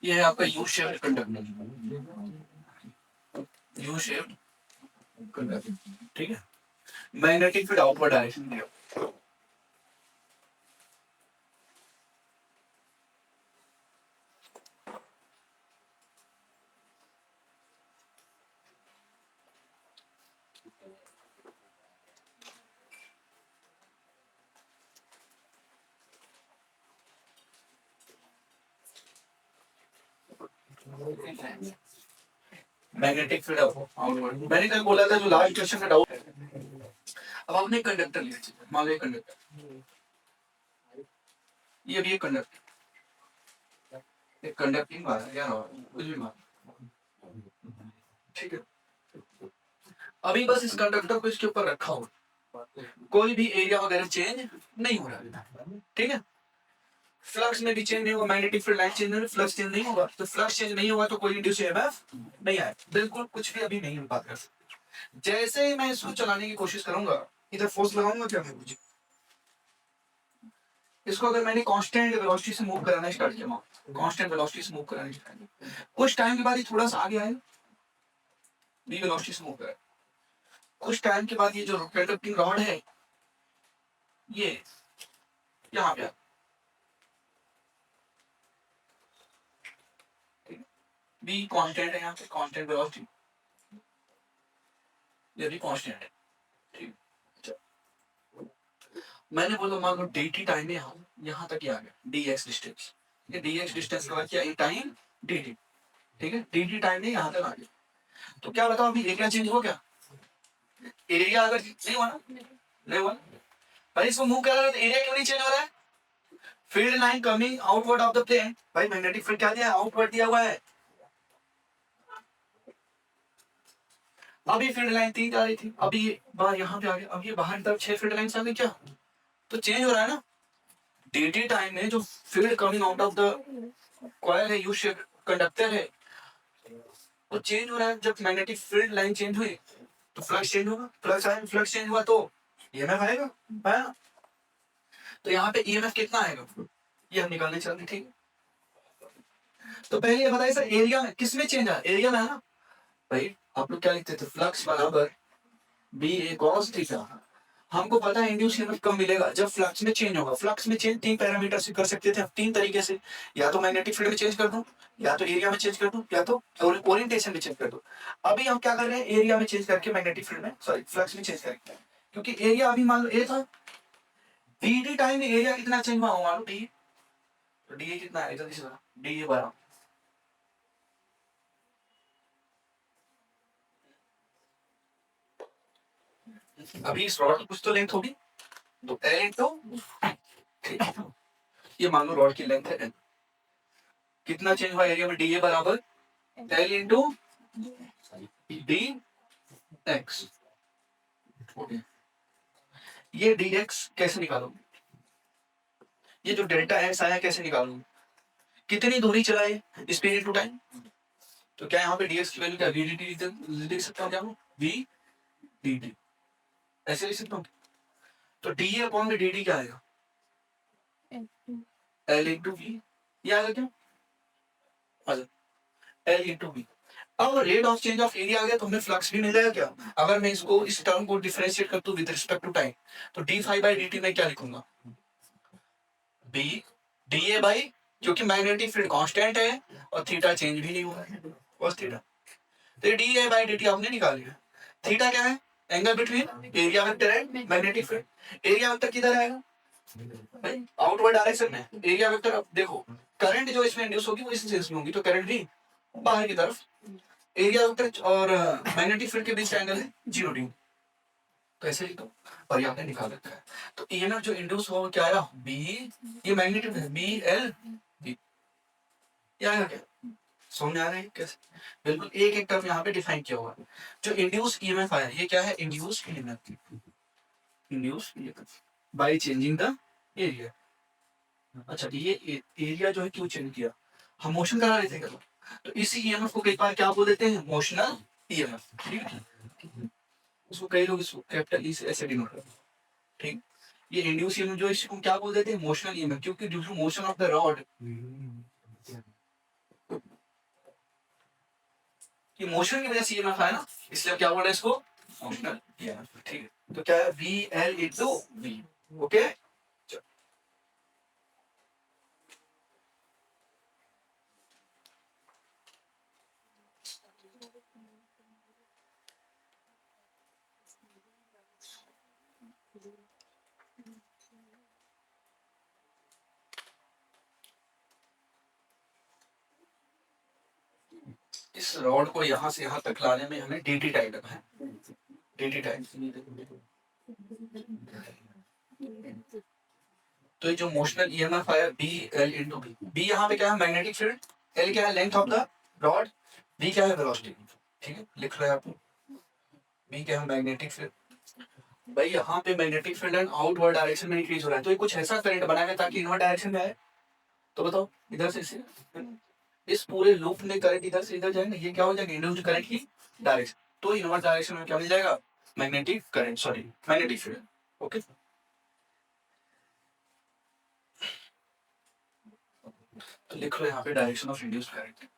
ये है आपका U shaped conductor, U shaped conductor, ठीक है। मैग्नेटिक फील्ड आउटवर्ड डायरेक्शन में। मैग्नेटिक फील्ड आउटवर्ड, मैंने कल बोला था जो लास्ट क्वेश्चन का डाउट है। अब आपने कंडक्टर लिया, मान लो कंडक्टर, ये भी एक कंडक्टर, एक कंडक्टिंग वाला या कुछ भी मान, ठीक है। अभी बस इस कंडक्टर को इसके ऊपर रखा हो, कोई भी एरिया वगैरह चेंज नहीं हो रहा है, ठीक है। फ्लक्स में भी चेंज नहीं होगा, मैग्नेटिक फील्ड लाइन चेंज नहीं, फ्लक्स चेंज नहीं होगा, तो फ्लक्स चेंज नहीं होगा तो कोई इंड्यूस ईएमएफ नहीं आए, बिल्कुल कुछ भी अभी नहीं बात कर सकते। जैसे ही मैं इसको चलाने की कोशिश करूंगा, इधर फोर्स लगाऊंगा क्या मैं कुछ, इसको अगर मैंने कांस्टेंट वेलोसिटी से मूव कराना स्टार्ट किया, कांस्टेंट वेलोसिटी से मूव कराना स्टार्ट किया, कुछ टाइम के बाद ये थोड़ा सा आगे आएगा, बी वेलोसिटी से मूव करेगा, कुछ टाइम के बाद ये जो कंडक्टिंग रॉड है ये यहाँ पे बी कांस्टेंट है, यहाँ पे कांस्टेंट वेलोसिटी, ये भी कांस्टेंट है, ठीक। मैंने बोला मान लो dt टाइम है, यहाँ तक ही आ गया dx डिस्टेंस, ये dx डिस्टेंस का क्या, ये टाइम dt, ठीक है। dt टाइम है यहाँ तक आ गया, तो क्या बताओ अभी एरिया चेंज हो क्या, एरिया अगर नहीं हुआ ना, नहीं हुआ भाई, इसको मूव कर रहा है तो एरिया क्यों नहीं चेंज हो रहा है, field line coming outward of the plane, भाई मैग्नेटिक फील्ड क्या दिया है, आउटवर्ड दिया हुआ है। अभी फील्ड लाइन 3 जा रही थी, अभी ये बाहर यहाँ पे आ गया, अब ये बाहर की तरफ 6 फील्ड लाइन आ गई, क्या तो चेंज हो रहा है ना। dt टाइम में जो field coming out of the coil है, यू शेप कंडक्टर है, वो चेंज हो रहा है। जब मैग्नेटिक फील्ड लाइन चेंज हुई तो फ्लक्स चेंज होगा, फ्लक्स चेंज हुआ तो ईएमएफ आएगा, आया। तो यहाँ पे ईएमएफ कितना आएगा ये हम निकालने चलते, ठीक है। तो पहले ये बताइए सर, एरिया में किस में चेंज आया, एरिया में है ना भाई। आप लोग क्या लिखते थे, फ्लक्स बराबर बी ए कॉस थीटा। हमको पता है इंड्यूस ईएमएफ कब मिलेगा, जब फ्लक्स में चेंज होगा। फ्लक्स में चेंज 3 पैरामीटर से कर सकते थे हम, 3 तरीके से, या तो मैग्नेटिक फील्ड में चेंज कर दूं, या तो एरिया में चेंज कर दूं, या तो ओरिएंटेशन में चेंज कर दूं। अभी हम क्या कर रहे हैं, एरिया में चेंज करके मैग्नेटिक फील्ड में, सॉरी फ्लक्स में चेंज करेंगे, क्योंकि एरिया अभी मान लो ए था, डी टाइम में एरिया कितना चेंज हुआ मान लो डी, तो डी कितना है जल्दी से, डी ए 12, अभी इस रॉड की कुछ तो लेंथ होगी, तो एल इंटू, ये मान लो रॉड की लेंथ है एल, कितना चेंज हुआ एरिया में, डी ए बराबर एल इंटू डी एक्स, ये डी एक्स कैसे निकालोगे, ये जो डेल्टा एक्स आया कैसे निकालोगे, कितनी दूरी चलाए स्पीड टू टाइम, तो क्या यहाँ पे डी एक्स की वैल्यू क्या वी डी टी लिख सकता हूँ, क्या वी डी टी ऐसे लिख सकता हूँ। तो डी ए अपॉन में डी टी क्या आएगा, एल इंटू वी, ये आएगा क्या, एल इंटू वी। अब rate of change of area आ गया तो हमें फ्लक्स भी मिल जाएगा क्या। अगर मैं इसको इस टर्म को डिफरेंशिएट कर दूं विद रिस्पेक्ट टू टाइम, तो D five by D T में क्या लिखूंगा, बी डी ए बाई, क्योंकि मैग्नेटिक फील्ड कांस्टेंट है और थीटा चेंज भी नहीं हुआ है, बस थीटा, तो D A by D T आपने निकाल लिया। थीटा क्या है, angle between area vector and magnetic field. Area vector किधर आएगा भाई, आउटवर्ड डायरेक्शन में। एरिया वेक्टर अब देखो, करंट जो इसमें इंड्यूस होगी वो इस सेंस में होगी, तो करंट भी बाहर की तरफ, एरिया वेक्टर और मैग्नेटिक फील्ड के बीच का एंगल है 0 डिग्री, तो ऐसे लिख दो, और ये आपने निकाल रखा है। तो ईएमएफ जो इंड्यूस होगा क्या आया, बी, ये मैग्नेटिक है बी एल बी, ये आएगा क्या, समझ में आ रहा है कैसे, बिल्कुल एक एक टर्म यहाँ पे डिफाइन किया हुआ है। जो इंड्यूस ईएमएफ आया ये क्या है, induce EMF, induce EMF by changing the area. अच्छा ये एरिया जो है क्यों चेंज किया, हम मोशन करा रहे थे क्या, तो इसी ईएमएफ को कई बार क्या बोल देते हैं, मोशनल ईएमएफ, ठीक है। उसको कई लोग इसको कैपिटल ई से ऐसे डिनोट करते हैं, ठीक। ये इंड्यूस ईएमएफ जो इसको क्या बोल देते हैं, मोशनल ईएमएफ, क्योंकि due to motion of the rod, कि मोशन की वजह से ईएमएफ आया ना, इसलिए क्या बोल रहे हैं इसको, मोशनल ईएमएफ। ठीक है, तो क्या है, V L into V. Okay, इस रॉड को यहां से यहां तक लाने में हमें dt टाइम लगा है, dt टाइम। तो ये जो मोशनल ईएमएफ आया B L into B, B यहाँ पे क्या है, मैग्नेटिक फील्ड, एल क्या है, length of the rod, B क्या है, वेलोसिटी। ठीक है, लिख रहे हैं आप, बी क्या है, मैग्नेटिक फील्ड। भाई यहाँ पे magnetic field and outward direction में इंक्रीज हो रहा है, तो ये कुछ ऐसा करंट बनाएगा ताकि इनवर्ट डायरेक्शन में आए। तो बताओ, इधर से इसे, इस पूरे लूप में करंट इधर से इधर जाएगा, ये क्या हो जाएगा, इंड्यूस्ड करंट की डायरेक्शन। तो इनवर्ट डायरेक्शन में क्या मिल जाएगा, magnetic current, sorry magnetic field. Okay, तो लिख लो यहाँ पे डायरेक्शन ऑफ इंड्यूस्ड करंट।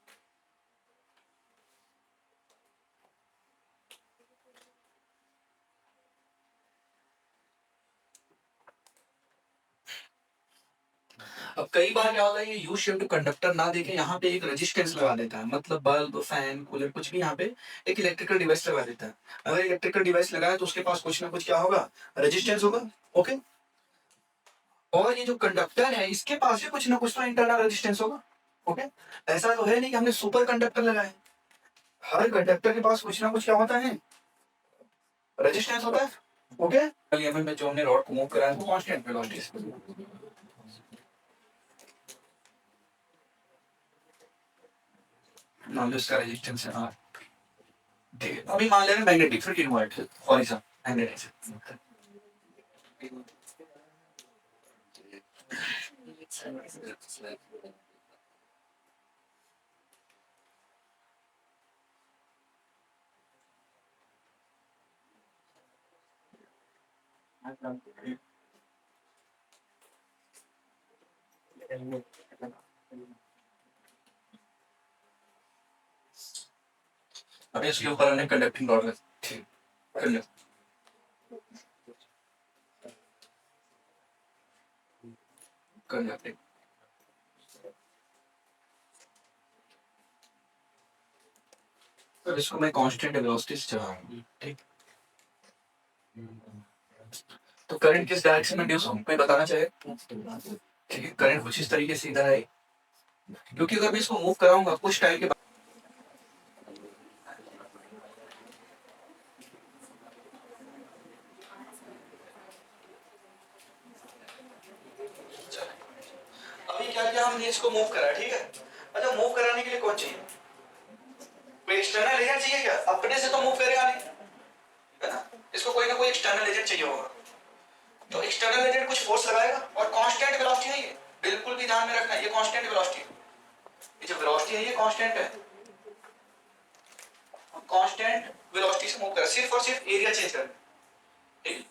अब कई बार क्या होता है, ये यू शेप्ड कंडक्टर ना देके यहाँ पे एक रेजिस्टेंस लगा देता है, मतलब बल्ब, फैन, कूलर, कुछ भी यहाँ पे एक इलेक्ट्रिकल डिवाइस लगा देता है। अगर इलेक्ट्रिकल डिवाइस लगाए तो उसके पास कुछ ना कुछ क्या होगा, रेजिस्टेंस होगा। ओके, और ये जो कंडक्टर है इसके पास भी कुछ ना कुछ तो इंटरनल रेजिस्टेंस होगा। ओके, ऐसा तो है नहीं कि हमने सुपर कंडक्टर लगाए, हर कंडक्टर के पास कुछ ना कुछ क्या होता है, रेजिस्टेंस होता है। ओके, ईएमएफ में जो हमने रॉड को मूव कराया वो कांस्टेंट वेलोसिटी से, मान लो इसका रेजिस्टेंस है आर। ठीक है, अभी मान ले रहे मैग्नेटिक फील्ड इनवर्ट है, फॉर एग्जांपल मैग्नेटिक। अभी इसके ऊपर हमने कंडक्टिंग रॉड ठीक कंडक्टिंग, तो इसको मैं कांस्टेंट वेलोसिटी से चलाऊंगा। ठीक, तो करंट किस डायरेक्शन में इंड्यूस हो, कोई बताना चाहे। ठीक है, करंट कुछ इस तरीके से इधर आए, क्योंकि अगर मैं इसको मूव कराऊंगा कुछ टाइम के बाद, अभी क्या क्या हमने इसको मूव करा, ठीक है। अच्छा, मूव कराने के लिए कौन चाहिए, कोई एक्सटर्नल एजेंट चाहिए क्या, अपने से तो मूव करेगा नहीं, है ना, इसको कोई ना कोई एक्सटर्नल एजेंट चाहिए होगा। तो एक्सटर्नल एजेंट कुछ फोर्स लगाएगा, और कांस्टेंट वेलोसिटी है ये, बिल्कुल भी ध्यान में रखना, ये कांस्टेंट वेलोसिटी है, ये जो वेलोसिटी है ये कांस्टेंट है, कांस्टेंट वेलोसिटी से मूव कर, सिर्फ और सिर्फ एरिया चेंज करना। ठीक,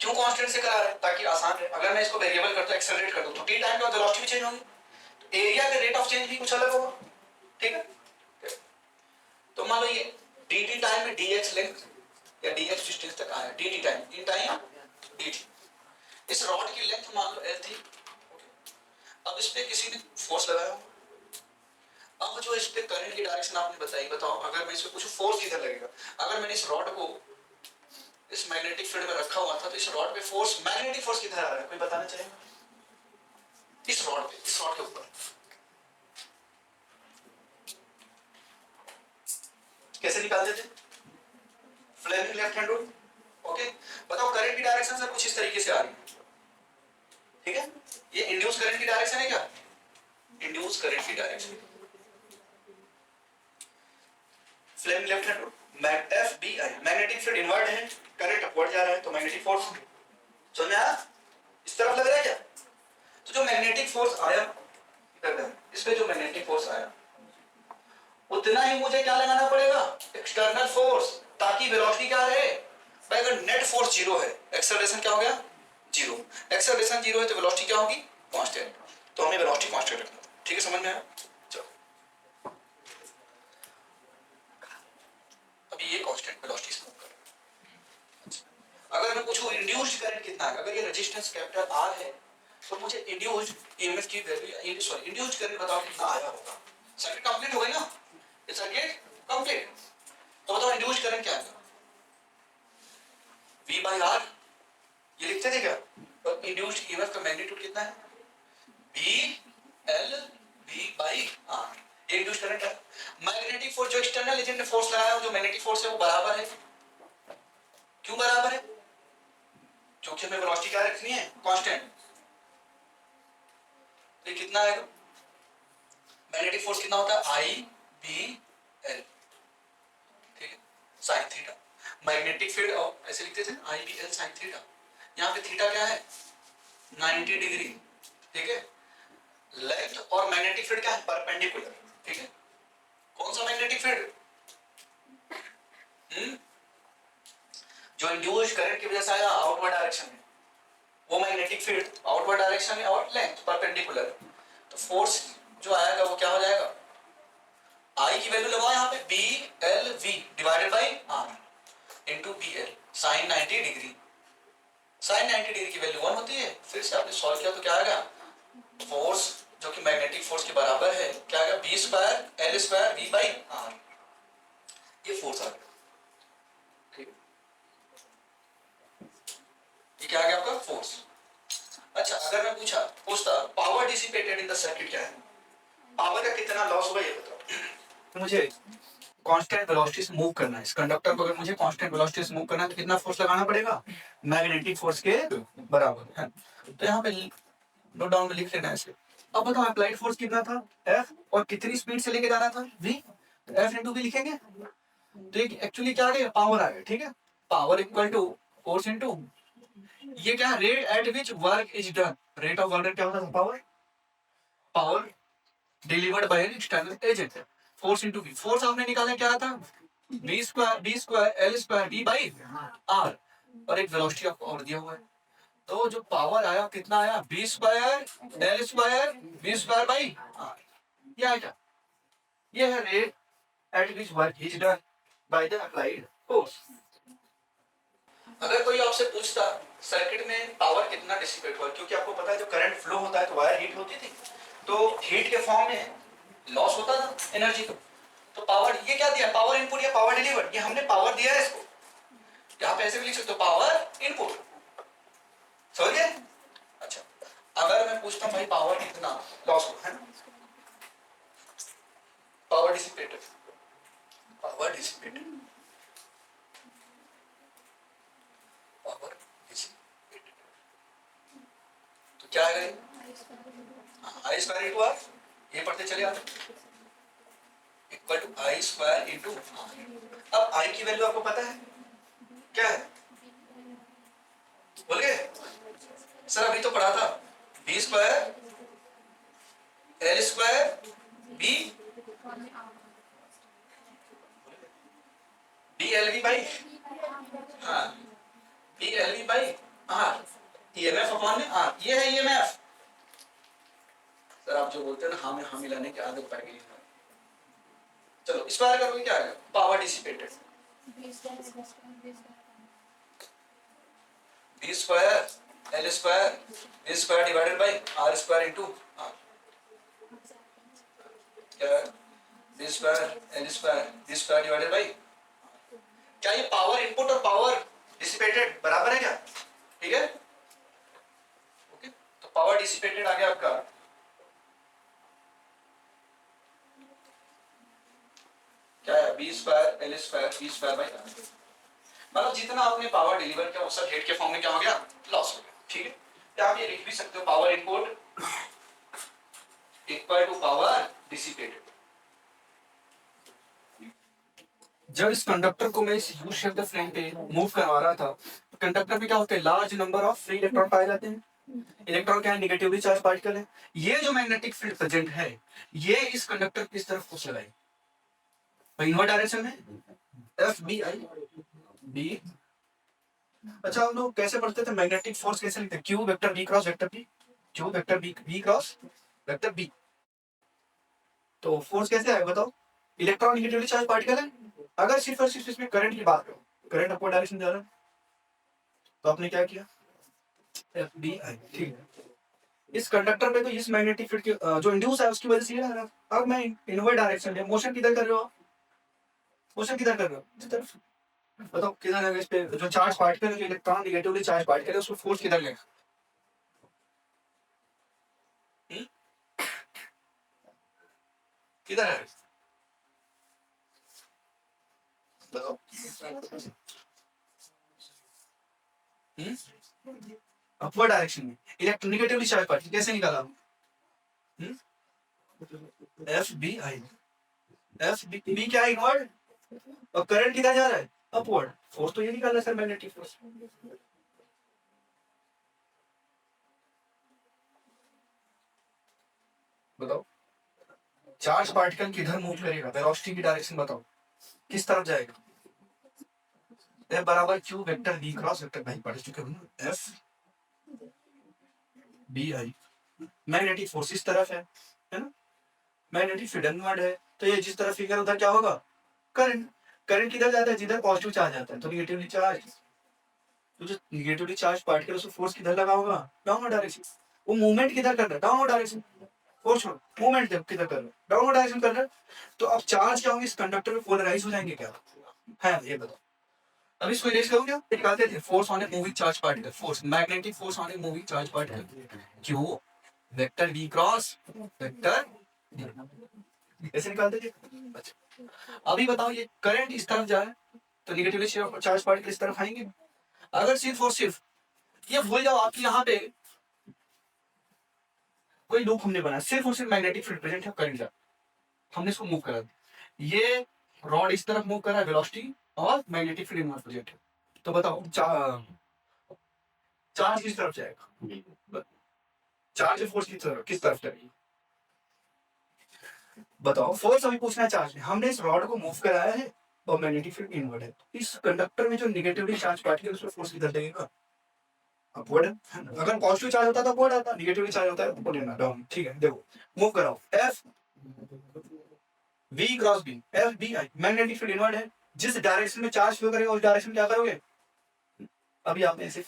क्यों कांस्टेंट से करा रहे हैं, ताकि आसान रहे। अगर मैं इसको वेरिएबल करता एक्सेलरेट कर दूं तो टी टाइम पे वेलोसिटी भी चेंज होगी, तो एरिया के रेट ऑफ चेंज भी कुछ अलग होगा। ठीक है, तो मान लो ये dt टाइम में dx लेंथ या dx डिस्टेंस तक आया, dt time in time dt, इस रॉड की लेंथ मान लो l थी। अब इस पे किसी ने फोर्स लगाया, अब जो इस पे करंट की डायरेक्शन आपने बताई, बताओ अगर मैं इस पे कुछ फोर्स इधर लगेगा, अगर मैंने इस रॉड को इस मैग्नेटिक फील्ड में रखा हुआ था तो इस रॉड पे फोर्स, मैग्नेटिक फोर्स किधर आ रहा है, कोई बताना चाहेगा। इस रॉड पे, इस रॉड के ऊपर कैसे निकालते थे, Fleming left hand rule. Okay, बताओ करंट की डायरेक्शन से कुछ इस तरीके से आ रही है। ठीक है, ये इंड्यूस करंट की डायरेक्शन है क्या, इंड्यूस करंट की direction, Fleming left hand rule, mag F B I, magnetic field invert है, करंट अपवर्ड जा रहा है, तो मैग्नेटिक फोर्स समझ में आया, इस तरफ लग रहा है क्या। तो जो मैग्नेटिक फोर्स आया इधर, इस पे जो मैग्नेटिक फोर्स आया उतना ही मुझे क्या लगाना पड़ेगा, एक्सटर्नल फोर्स, ताकि वेलोसिटी क्या रहे भाई, अगर नेट फोर्स जीरो है, एक्सेलरेशन क्या हो गया, जीरो, एक्सेलरेशन जीरो है तो वेलोसिटी क्या होगी, कांस्टेंट, तो हमें वेलोसिटी कांस्टेंट रखना। ठीक है, समझ में आया, चलो अभी ये कांस्टेंट वेलोसिटी से मूव कर रहा है। अच्छा, अगर मैं पूछूं इंड्यूस्ड करंट कितना है, अगर ये रेजिस्टेंस कैपिटल आर है तो मुझे इंड्यूस्ड ईएमएफ की वैल्यू सॉरी इंड्यूस्ड करंट बताओ कितना आया होगा। सर्किट कंप्लीट हो गई ना, ये सर्किट कंप्लीट। तो बताओ इंड्यूस्ड करंट क्या है, V बाई आर, ये लिखते थे क्या। और इंड्यूस्ड ईएमएफ का मैग्नीट्यूड कितना है, B L V by R, ये इंड्यूस्ड करंट है। मैग्नेटिक फोर्स जो एक्सटर्नल एजेंट ने फोर्स लगाया जो मैग्नेटिक फोर्स है वो बराबर है। क्यों बराबर है, क्योंकि हमें वेलोसिटी क्या रखनी है, कांस्टेंट। तो ये कितना आएगा, मैग्नेटिक फोर्स कितना होता है आई बी एल, ठीक है, साइन थीटा। मैग्नेटिक फील्ड और ऐसे लिखते थे आई बी एल साइन थीटा, यहाँ पे थीटा क्या है 90 डिग्री, ठीक है। लेंथ और मैग्नेटिक फील्ड क्या है परपेंडिकुलर, ठीक है। कौन सा मैग्नेटिक फील्ड, जो इंड्यूस्ड करंट की वजह से आया आउटवर्ड डायरेक्शन में, वो मैग्नेटिक फील्ड आउटवर्ड डायरेक्शन में और लेंथ परपेंडिकुलर। तो फोर्स जो आएगा वो क्या हो जाएगा, आई की वैल्यू लगाओ यहाँ पे B L V divided by R into B L sine 90 degree. Sine 90 degree की वैल्यू 1 होती है। फिर से आपने सॉल्व किया तो क्या आएगा, फोर्स जो कि मैग्नेटिक फोर्स के बराबर है, क्या आएगा B square L square V by R, ये फोर्स आ गया, ठीक है। ये क्या आ गया आपका फोर्स। अच्छा, अगर मैं पूछता power dissipated in the circuit क्या है, पावर का कितना लॉस हुआ ये बताओ मुझे। कांस्टेंट वेलोसिटी से मूव करना है इस कंडक्टर को, अगर मुझे कांस्टेंट वेलोसिटी से मूव करना है तो कितना फोर्स लगाना पड़ेगा, मैग्नेटिक फोर्स के बराबर है। तो यहाँ पे नोट डाउन में लिख लेना है इसे। अब बताओ अप्लाइड फोर्स कितना था F और कितनी स्पीड से लेके जाना था V, तो F इंटू V लिखेंगे। तो ये एक्चुअली क्या आ गया, पावर आ गया, ठीक है। Power equal to force into ये क्या, rate at which work is done, rate of work क्या होता था, power, power delivered by an external agent, force into V. Force आपने निकाला क्या था, B square L square D by R, और एक वेलोसिटी आपको और दिया हुआ है। तो जो पावर आया कितना आया, B square L square B square by R, ये आएगा। ये है rate at which work is done by the applied force. अगर कोई आपसे पूछता सर्किट में पावर कितना डिसिपेट हुआ, क्योंकि आपको पता है जो करंट फ्लो होता है तो वायर हीट होती थी, तो हीट के फॉर्म में लॉस होता था एनर्जी को। तो पावर ये क्या दिया, पावर इनपुट या पावर डिलीवर्ड, ये हमने पावर दिया है इसको, यहाँ पे ऐसे भी लिख सकते हो पावर इनपुट, समझ गए। अच्छा, अगर मैं पूछता हूँ भाई पावर कितना लॉस हुआ है ना, power dissipated, power dissipated, power dissipated, तो क्या है आई स्क्वायर इंटू आर, ये पढ़ते चले आते equal to I square into R. अब आई की वैल्यू आपको पता है क्या है, बोल गए सर, अभी तो पढ़ा था B square L square B B L V by, हाँ B L V by R, EMF upon में आर, ये है ईएमएफ। सर आप जो बोलते हैं ना हाँ मिलाने की आदत पड़ गई है। चलो स्क्वायर करोगे क्या आएगा, power dissipated B square L square B square divided by R square into R, क्या है B square L square B square divided by. क्या ये पावर इनपुट और पावर डिसिपेटेड बराबर है क्या, ठीक है, ओके। तो पावर डिसिपेटेड आ गया आपका क्या है, B square L square B square by R, मतलब जितना आपने पावर डिलीवर किया वो सब हीट के फॉर्म में क्या हो गया, लॉस हो गया, ठीक है। या आप ये लिख भी सकते हो power input equal to power dissipated. जब इस कंडक्टर को मैं इस यू शेप फ्रेम पे मूव करवा रहा था, तो कंडक्टर में क्या होते हैं, large number of free electron पाए जाते हैं। इलेक्ट्रॉन क्या है, नेगेटिवली चार्ज पार्टिकल है। ये जो मैग्नेटिक फील्ड प्रेजेंट है ये इस कंडक्टर की तरफ फोर्स लगाई इनवर्ट डायरेक्शन में, एफ बी आई बी। अच्छा हम लोग कैसे पढ़ते थे, मैग्नेटिक फोर्स कैसे लिखते हैं, Q vector B cross vector B, Q vector B B cross vector B. तो फोर्स कैसे आएगा बताओ, इलेक्ट्रॉन नेगेटिवली चार्ज पार्टिकल है, अगर सिर्फ और सिर्फ इसमें करंट की बात करो, करंट अपवर्ड डायरेक्शन जा रहा है, तो आपने क्या किया, एफ बी आई, ठीक है। इस कंडक्टर पे तो इस मैग्नेटिक फील्ड की जो इंड्यूस है उसकी वजह से ये आ रहा है। अब मैं इनवर्ट डायरेक्शन में मोशन किधर कर रहे हो, मोशन किधर कर रहे हो, इस तरफ। बताओ किधर है, इस पे जो चार्ज पार्टिकल है, इलेक्ट्रॉन निगेटिवली चार्ज पार्टिकल है, उसको फोर्स किधर लेगा, किधर है, बताओ। अपवर्ड डायरेक्शन में इलेक्ट्रॉन निगेटिवली चार्ज पार्टिकल कैसे निकाला, F B I, F B क्या है, इनवर्ड, और करंट किधर जा रहा है, अपवर्ड, फोर्स तो ये निकालना है सर, मैग्नेटिक फोर्स। बताओ चार्ज पार्टिकल किधर मूव करेगा, वेलोसिटी की डायरेक्शन बताओ, किस तरफ जाएगा, F बराबर Q vector B cross vector, भाई पढ़ चुके हो ना, F B I, magnetic force इस तरफ है ना, मैग्नेटिक फील्ड इनवर्ड है, तो ये जिस तरफ फिगर उधर क्या होगा, करंट, करंट किधर जाता है, जिधर पॉजिटिव चार्ज आता है, तो निगेटिवली चार्ज, तो जो निगेटिवली चार्ज पार्टिकल उसको फोर्स किधर लगा होगा, डाउनवर्ड डायरेक्शन, वो मूवमेंट किधर कर रहा है, डाउनवर्ड डायरेक्शन, फोर्स मूवमेंट किधर कर रहा है, डाउनवर्ड डायरेक्शन कर रहा है। तो अब चार्ज क्या होंगे इस कंडक्टर में, पोलराइज हो जाएंगे क्या, है ये बताओ। अब इसको इरेज करोगे, निकालते थे force on a moving charge particle, force magnetic force on a moving charge particle, Q vector V cross vector, ऐसे निकालते थे। अच्छा अभी बताओ ये करंट इस तरफ जाए तो निगेटिवली चार्ज पार्टिकल इस तरफ आएंगे। अगर सिर्फ और सिर्फ ये भूल जाओ, आपकी यहाँ पे कोई लूप हमने बनाया, सिर्फ और सिर्फ मैग्नेटिक फील्ड प्रेजेंट है, करंट जा, हमने इसको मूव करा दिया, ये रॉड इस तरफ मूव कर रहा है, वेलोसिटी और मैग्नेटिक फील्ड इनवर्स प्रेजेंट है, तो बताओ चार्ज किस तरफ जाएगा, चार्ज फोर्स किस तरफ जाएगी, बताओ। फोर्स अभी पूछना है चार्ज में, हमने इस रॉड को मूव कराया है और मैग्नेटिक फील्ड इनवर्ड है, इस कंडक्टर में जो निगेटिवली चार्ज पार्टिकल उस पर फोर्स किधर लगेगा, अपवर्ड। अगर पॉजिटिव चार्ज होता तो अपवर्ड आता, निगेटिवली चार्ज होता है तो अपवर्ड डाउन, ठीक है। देखो मूव कराओ, F V cross B, F B I, magnetic field inward है, जिस डायरेक्शन में चार्ज फ्लो करेगा उस डायरेक्शन क्या करोगे, अभी आपने ऐसे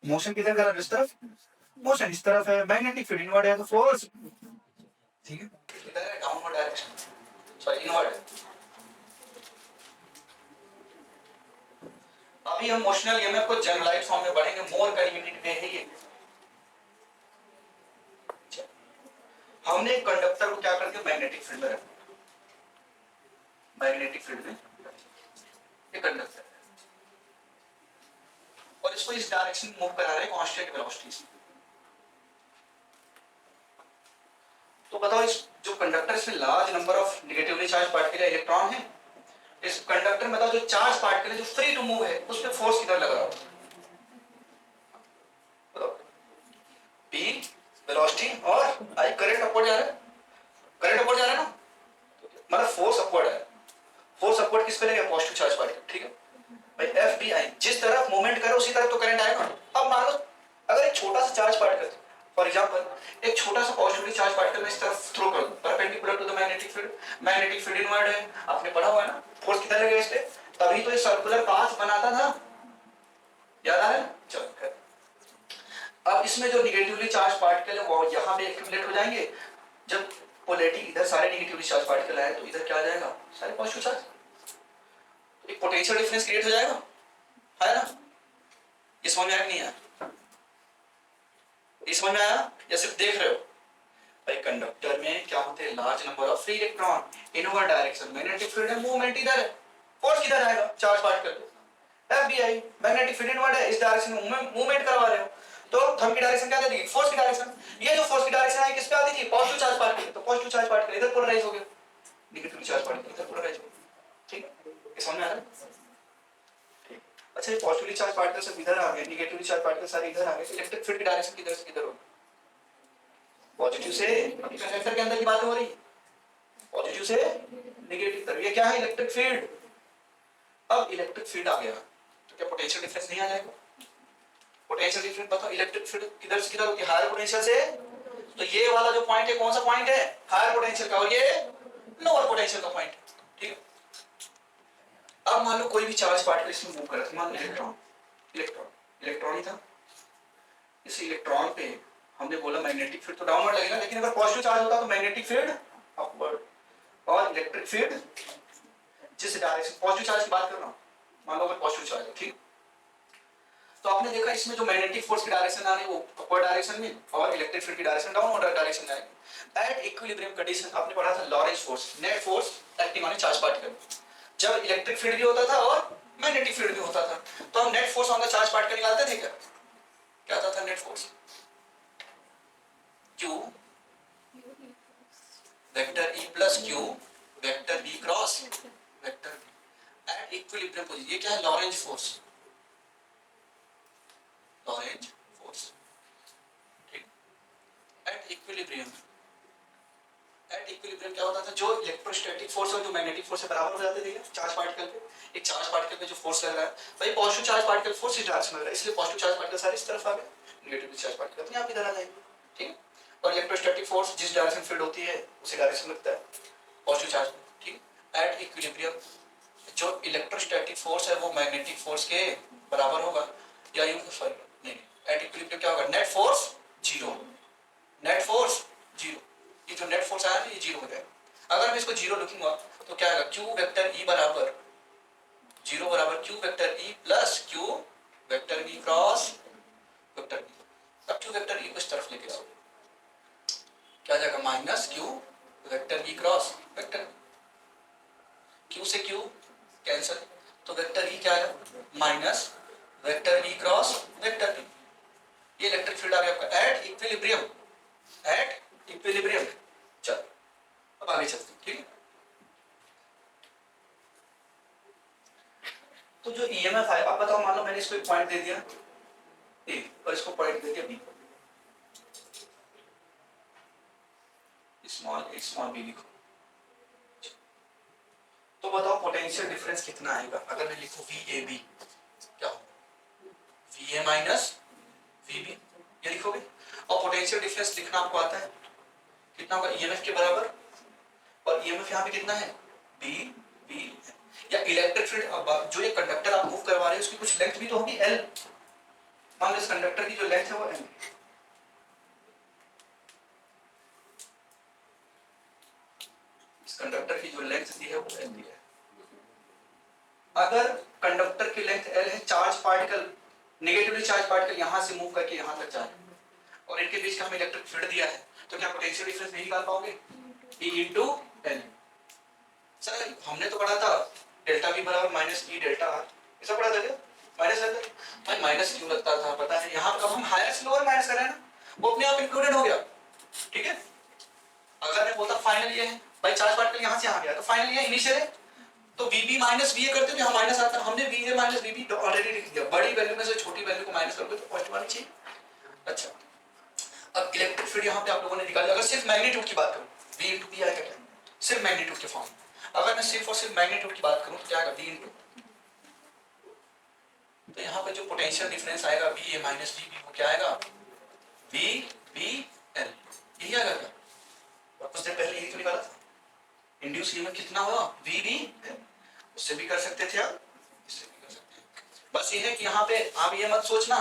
मोशन किधर करा, इस तरफ, मोशन इस तरफ है, मैग्नेटिक फील्ड इनवर्ड है तो फोर्स, ठीक है, किधर है, डाउनवर्ड डायरेक्शन, सॉरी इनवर्ड। अभी हम मोशनल ईएमएफ को जनरलाइज फॉर्म में पढ़ेंगे, मोर कन्वीनियंट वे है ये। हमने कंडक्टर को क्या कर दिया, मैग्नेटिक फील्ड में रखा, मैग्नेटिक फील्ड में ये कंडक्टर है और इसको इस डायरेक्शन में मूव करा रहे हैं कांस्टेंट वेलोसिटी से। तो बताओ इस जो कंडक्टर इसमें large number of negatively charge particle या इलेक्ट्रॉन है, इस कंडक्टर में बताओ जो चार्ज पार्टिकल है जो फ्री टू मूव है उस पे फोर्स किधर लग रहा है, बताओ। p वेलोसिटी और i करंट अपवर्ड जा रहा है, करंट अपवर्ड जा रहा है ना, मतलब फोर्स अपवर्ड है, फोर्स अपवर्ड किस पे लगेगा, पॉजिटिव चार्ज पार्टिकल, ठीक है भाई। एफ बी आई जिस तरफ मूवमेंट करे उसी तरफ तो करंट आएगा। अब मान लो अगर एक छोटा सा चार्ज पार्टिकल, फॉर एग्जांपल एक छोटा सा पॉजिटिवली चार्ज पार्टिकल मैं इस तरफ थ्रो कर दूं perpendicular to the magnetic field, magnetic field inward है, आपने पढ़ा हुआ है ना, फोर्स कितना लगेगा इस पे, तभी तो ये सर्कुलर पाथ बनाता था, याद आ रहा है। चलो अब इसमें जो निगेटिवली चार्ज पार्टिकल है वो यहाँ पे एक्यूमुलेट हो जाएंगे, जब पोलैरिटी इधर सारे निगेटिवली चार्ज पार्टिकल आए तो इधर क्या आ जाएगा, सारे पॉजिटिव चार्ज, एक पोटेंशियल डिफरेंस क्रिएट हो जाएगा, है ना। ये समझ में आया नहीं आया, ये समझ में आया या सिर्फ देख रहे हो, भाई कंडक्टर में क्या होते हैं, large number of free electron, inward direction, magnetic field है, मूवमेंट इधर है, फोर्स किधर आएगा, charge particle F B I, magnetic field inward है, इस डायरेक्शन में मूवमेंट करवा रहे हो, तो थंब की डायरेक्शन क्या दे देगी, फोर्स की डायरेक्शन, ये जो फोर्स की डायरेक्शन है किस पे आती थी, पॉजिटिव चार्ज पार्टिकल, तो पॉजिटिव चार्ज पार्टिकल इधर पोलराइज हो गया, नेगेटिव चार्ज पार्टिकल इधर पोलराइज हो गया, ठीक है, ये समझ में आ रहा है। अच्छा ये पॉजिटिवली चार्ज पार्टिकल सब इधर आ गए, नेगेटिवली चार्ज पार्टिकल सारे इधर आ गए, इलेक्ट्रिक फील्ड की डायरेक्शन किधर से किधर होगी, पॉजिटिव से, कंडक्टर के अंदर की बात हो रही, पॉजिटिव से नेगेटिव तरफ, ये क्या है, इलेक्ट्रिक फील्ड। अब इलेक्ट्रिक फील्ड आ गया तो क्या पोटेंशियल डिफरेंस नहीं आ जाएगा, पोटेंशियल डिफरेंस बताओ, इलेक्ट्रिक फील्ड किधर से किधर होगी, हायर पोटेंशियल से, तो ये वाला जो पॉइंट है कौन सा पॉइंट है, हायर पोटेंशियल का, और ये लोअर पोटेंशियल का पॉइंट, ठीक है। अब मान लो कोई भी चार्ज पार्टिकल इसमें मूव कर रहा था, मान लो इलेक्ट्रॉन, इलेक्ट्रॉन ही था। इस इलेक्ट्रॉन पे हमने बोला मैग्नेटिक फील्ड तो डाउनवर्ड लगेगा, लेकिन अगर पॉजिटिव चार्ज होता तो मैग्नेटिक फील्ड अपवर्ड, और इलेक्ट्रिक फील्ड जिस डायरेक्शन, पॉजिटिव चार्ज की बात कर रहा हूँ, मान लो अगर पॉजिटिव चार्ज है, ठीक, तो आपने देखा इसमें जो मैग्नेटिक फोर्स की डायरेक्शन आ रही है वो अपवर्ड डायरेक्शन में, और इलेक्ट्रिक फील्ड की डायरेक्शन डाउनवर्ड डायरेक्शन में आएगी। एट इक्विलिब्रियम कंडीशन आपने पढ़ा था Lorentz force, net force acting on a charge particle, जब इलेक्ट्रिक फील्ड भी होता था और मैग्नेटिक फील्ड भी होता था, तो हम net force on the charge particle निकालते थे क्या? क्या आता था net force? Q vector E plus Q vector B cross vector B at equilibrium position. ये क्या है? लॉरेंज फोर्स, लॉरेंज फोर्स, ठीक। एट इक्विलिब्रियम, एट इक्विलिब्रियम क्या होता था? जो इलेक्ट्रोस्टैटिक फोर्स और जो मैग्नेटिक फोर्स से बराबर हो जाते थे चार्ज पार्टिकल पे। एक चार्ज पार्टिकल पे जो फोर्स लग रहा है, भाई पॉजिटिव चार्ज पार्टिकल फोर्स इस डायरेक्शन में लग रहा है, इसलिए पॉजिटिव चार्ज पार्टिकल सारे इस तरफ आ गए, नेगेटिव चार्ज पार्टिकल अपने आप इधर आ जाएंगे, ठीक। और इलेक्ट्रोस्टैटिक फोर्स जिस डायरेक्शन फील्ड होती है उसी डायरेक्शन में लगता है पॉजिटिव चार्ज, ठीक। एट इक्विलिब्रियम जो इलेक्ट्रोस्टैटिक फोर्स है वो मैग्नेटिक फोर्स के बराबर होगा, या यूं सॉरी नहीं, एट इक्विलिब्रियम क्या होगा? Net force zero, net force zero, ये जो नेट फोर्स आया ना ये जीरो हो जाएगा। अगर मैं इसको जीरो लिखूंगा तो क्या आएगा? क्यू वेक्टर ई बराबर जीरो बराबर Q vector E plus Q vector B cross vector B. अब क्यू वेक्टर ई को इस तरफ लेके आओ, क्या आ जाएगा? Minus Q vector B cross vector B, Q से क्यू कैंसिल, तो वेक्टर ई क्या आया? Minus vector B cross vector B. ये इलेक्ट्रिक फील्ड आ गया आपका एट इक्विलिब्रियम, एट इक्विलिब्रियम। चल अब आगे चलते हैं, ठीक है। तो जो ईएमएफ है, आप बताओ, मान लो मैंने इसको एक पॉइंट दे दिया ए और इसको पॉइंट दे दिया बी, स्मॉल बी लिखो, तो बताओ पोटेंशियल डिफरेंस कितना आएगा? अगर मैं लिखूं वी ए बी, क्या होगा? V A minus V B, ये लिखोगे। और पोटेंशियल डिफरेंस लिखना आपको आता है, कितना होगा? ईएमएफ के बराबर, और ईएमएफ यहाँ पे कितना है? B B. या इलेक्ट्रिक फील्ड, जो ये कंडक्टर आप मूव करवा रहे हैं उसकी कुछ लेंथ भी तो होगी एल, मान लो इस कंडक्टर की जो लेंथ है वो एल, इस कंडक्टर की जो लेंथ दी है वो एल दी है। अगर कंडक्टर की लेंथ एल है, charge particle, negatively charge particle यहां से मूव करके यहां तक जा रहे हैं, और इनके बीच का हमें इलेक्ट्रिक फील्ड दिया है, तो क्या पोटेंशियल डिफरेंस नहीं निकाल पाओगे? E into L. सर हमने तो पढ़ा था डेल्टा V बराबर माइनस ई डेल्टा आर, ऐसा पढ़ा था क्या? माइनस लगता है भाई, माइनस क्यों लगता था पता है? यहाँ अब हम हायर से लोअर माइनस कर रहे हैं ना, वो अपने आप इंक्लूडेड हो गया, ठीक है। अगर मैं बोलता फाइनल ये है, भाई चार्ज पार्टिकल यहाँ से आ गया, तो फाइनल ये इनिशियल है, तो VB माइनस VA करते तो यहाँ माइनस आता, हमने VA माइनस VB ऑलरेडी लिख दिया, बड़ी वैल्यू में से छोटी वैल्यू को माइनस करोगे तो पॉजिटिव आनी चाहिए। अच्छा, अब इलेक्ट्रिक फील्ड यहाँ पे आप लोगों ने निकाली, अगर सिर्फ मैग्नीट्यूड की बात करूँ V इंटू पी आएगा क्या? सिर्फ मैग्नीट्यूड के फॉर्म। अगर मैं सिर्फ और सिर्फ मैग्नीट्यूड की बात करूँ तो क्या आएगा? V इंटू, तो यहाँ पे जो पोटेंशियल डिफरेंस आएगा VA माइनस VB वो क्या आएगा? VBL, यही आएगा क्या? कुछ देर पहले यही तो निकाला था, इंड्यूस ईएमएफ कितना हुआ? VBL। उससे भी कर सकते थे आप, इससे भी कर सकते हैं। बस ये है कि यहाँ पे आप ये मत सोचना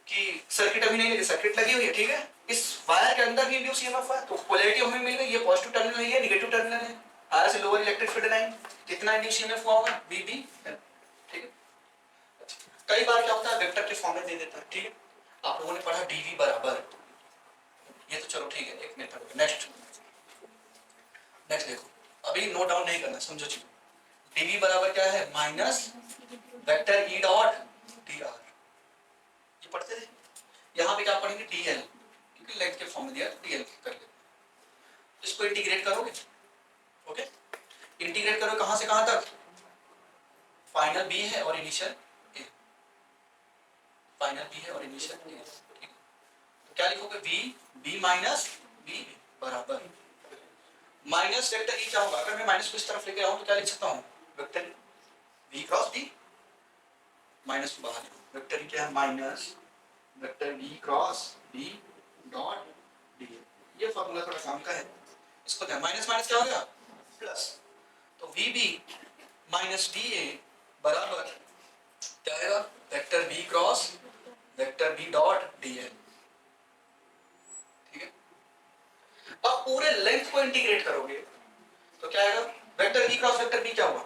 कि सर्किट अभी नहीं लगी, सर्किट लगी हुई है, ठीक है। इस वायर के अंदर भी इंड्यूस ईएमएफ है, तो पोलैरिटी हमें मिल गई, ये पॉजिटिव टर्मिनल है, ये नेगेटिव टर्मिनल है, हायर से लोअर इलेक्ट्रिक फील्ड लाइन, कितना इंड्यूस ईएमएफ हुआ होगा? VBL, ठीक है। कई बार क्या होता है वेक्टर के फॉर्म में दे देता है, ठीक है। आप लोगों ने पढ़ा dV बराबर, ये तो चलो ठीक है एक मेथड। नेक्स्ट देखो, अभी नोट डाउन नहीं करना, समझो चीज। dV बराबर क्या है? Minus vector E dot dr, ये पढ़ते थे। यहाँ पे क्या पढ़ेंगे? dl, क्योंकि लेंथ के फॉर्म में दिया dl कर लेते, इसको इंटीग्रेट करोगे, ओके। इंटीग्रेट करो कहां से कहां तक? फाइनल B है और इनिशियल A, फाइनल B है और इनिशियल A, ठीक। तो क्या लिखोगे? B माइनस B बराबर माइनस वेक्टर E क्या होगा? अगर मैं माइनस को इस तरफ लेके आऊं तो क्या लिख सकता हूं? Vector V cross D, minus को बाहर लिखो, वेक्टर E क्या है? Minus vector V cross D dot D। ये फार्मूला थोड़ा काम का है, इसको ध्यान, माइनस माइनस क्या हो गया? प्लस, तो VB माइनस बी ए बराबर क्या आएगा, vector B cross vector B dot D L. ठीक है, अब पूरे लेंथ को इंटीग्रेट करोगे तो क्या आएगा, vector B cross vector B क्या हुआ,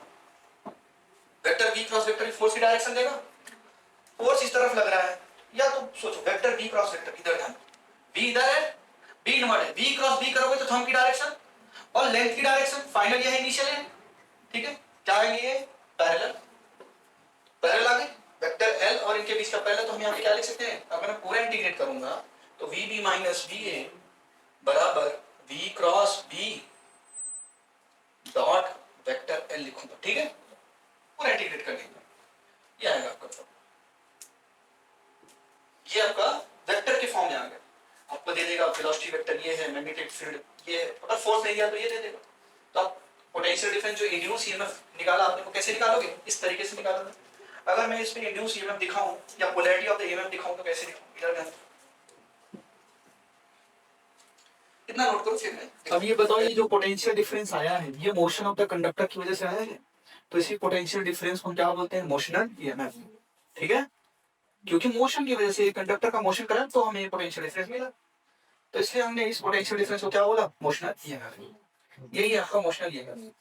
vector B cross vector B force की डायरेक्शन देगा, फोर्स इस तरफ लग रहा है, या तो सोचो वेक्टर बी क्रॉस वेक्टर इधर ध्यान, बी इधर है, बी इनवर्ट है, बी क्रॉस बी करोगे तो थंब की डायरेक्शन और लेंथ की डायरेक्शन, फाइनल ये है इनिशियल है। ठीक है, क्या आएंगे ये पैरेलल, पैरेलल आ गए, वेक्टर एल और इनके बीच का पैरेलल, तो हम यहाँ पे क्या लिख सकते हैं, अगर मैं पूरा इंटीग्रेट करूंगा तो V B minus V A बराबर V cross B dot vector L लिखूंगा। ठीक है, पूरा इंटीग्रेट कर लेंगे, ये आएगा आपका, ये आपका वेक्टर के फॉर्म में आ गया, आपको दे देगा वेलोसिटी वेक्टर ये है, मैग्नेटिक फील्ड ये है, अगर फोर्स नहीं दिया तो ये दे देगा। तो आप पोटेंशियल डिफरेंस जो इंड्यूस ईएमएफ निकाला आपने वो कैसे निकालोगे, इस तरीके से निकालोगे। अगर मैं इसमें इंड्यूस ईएमएफ दिखाऊं या पोलैरिटी ऑफ द ईएमएफ दिखाऊं तो कैसे दिखाऊं, इधर ध्यान, कितना नोट करो फिर मैं। अब ये बताओ, ये जो पोटेंशियल डिफरेंस आया है ये मोशन ऑफ द कंडक्टर की वजह से आया है, तो इसी पोटेंशियल डिफरेंस को हम क्या बोलते हैं, मोशनल ईएमएफ। ठीक है, क्योंकि मोशन की वजह से कंडक्टर का मोशन करा तो हमें पोटेंशियल डिफरेंस मिला, तो इसलिए हमने इस पोटेंशियल डिफरेंस को क्या बोला, मोशनल ईएमएफ। यही आपका मोशनल ईएमएफ,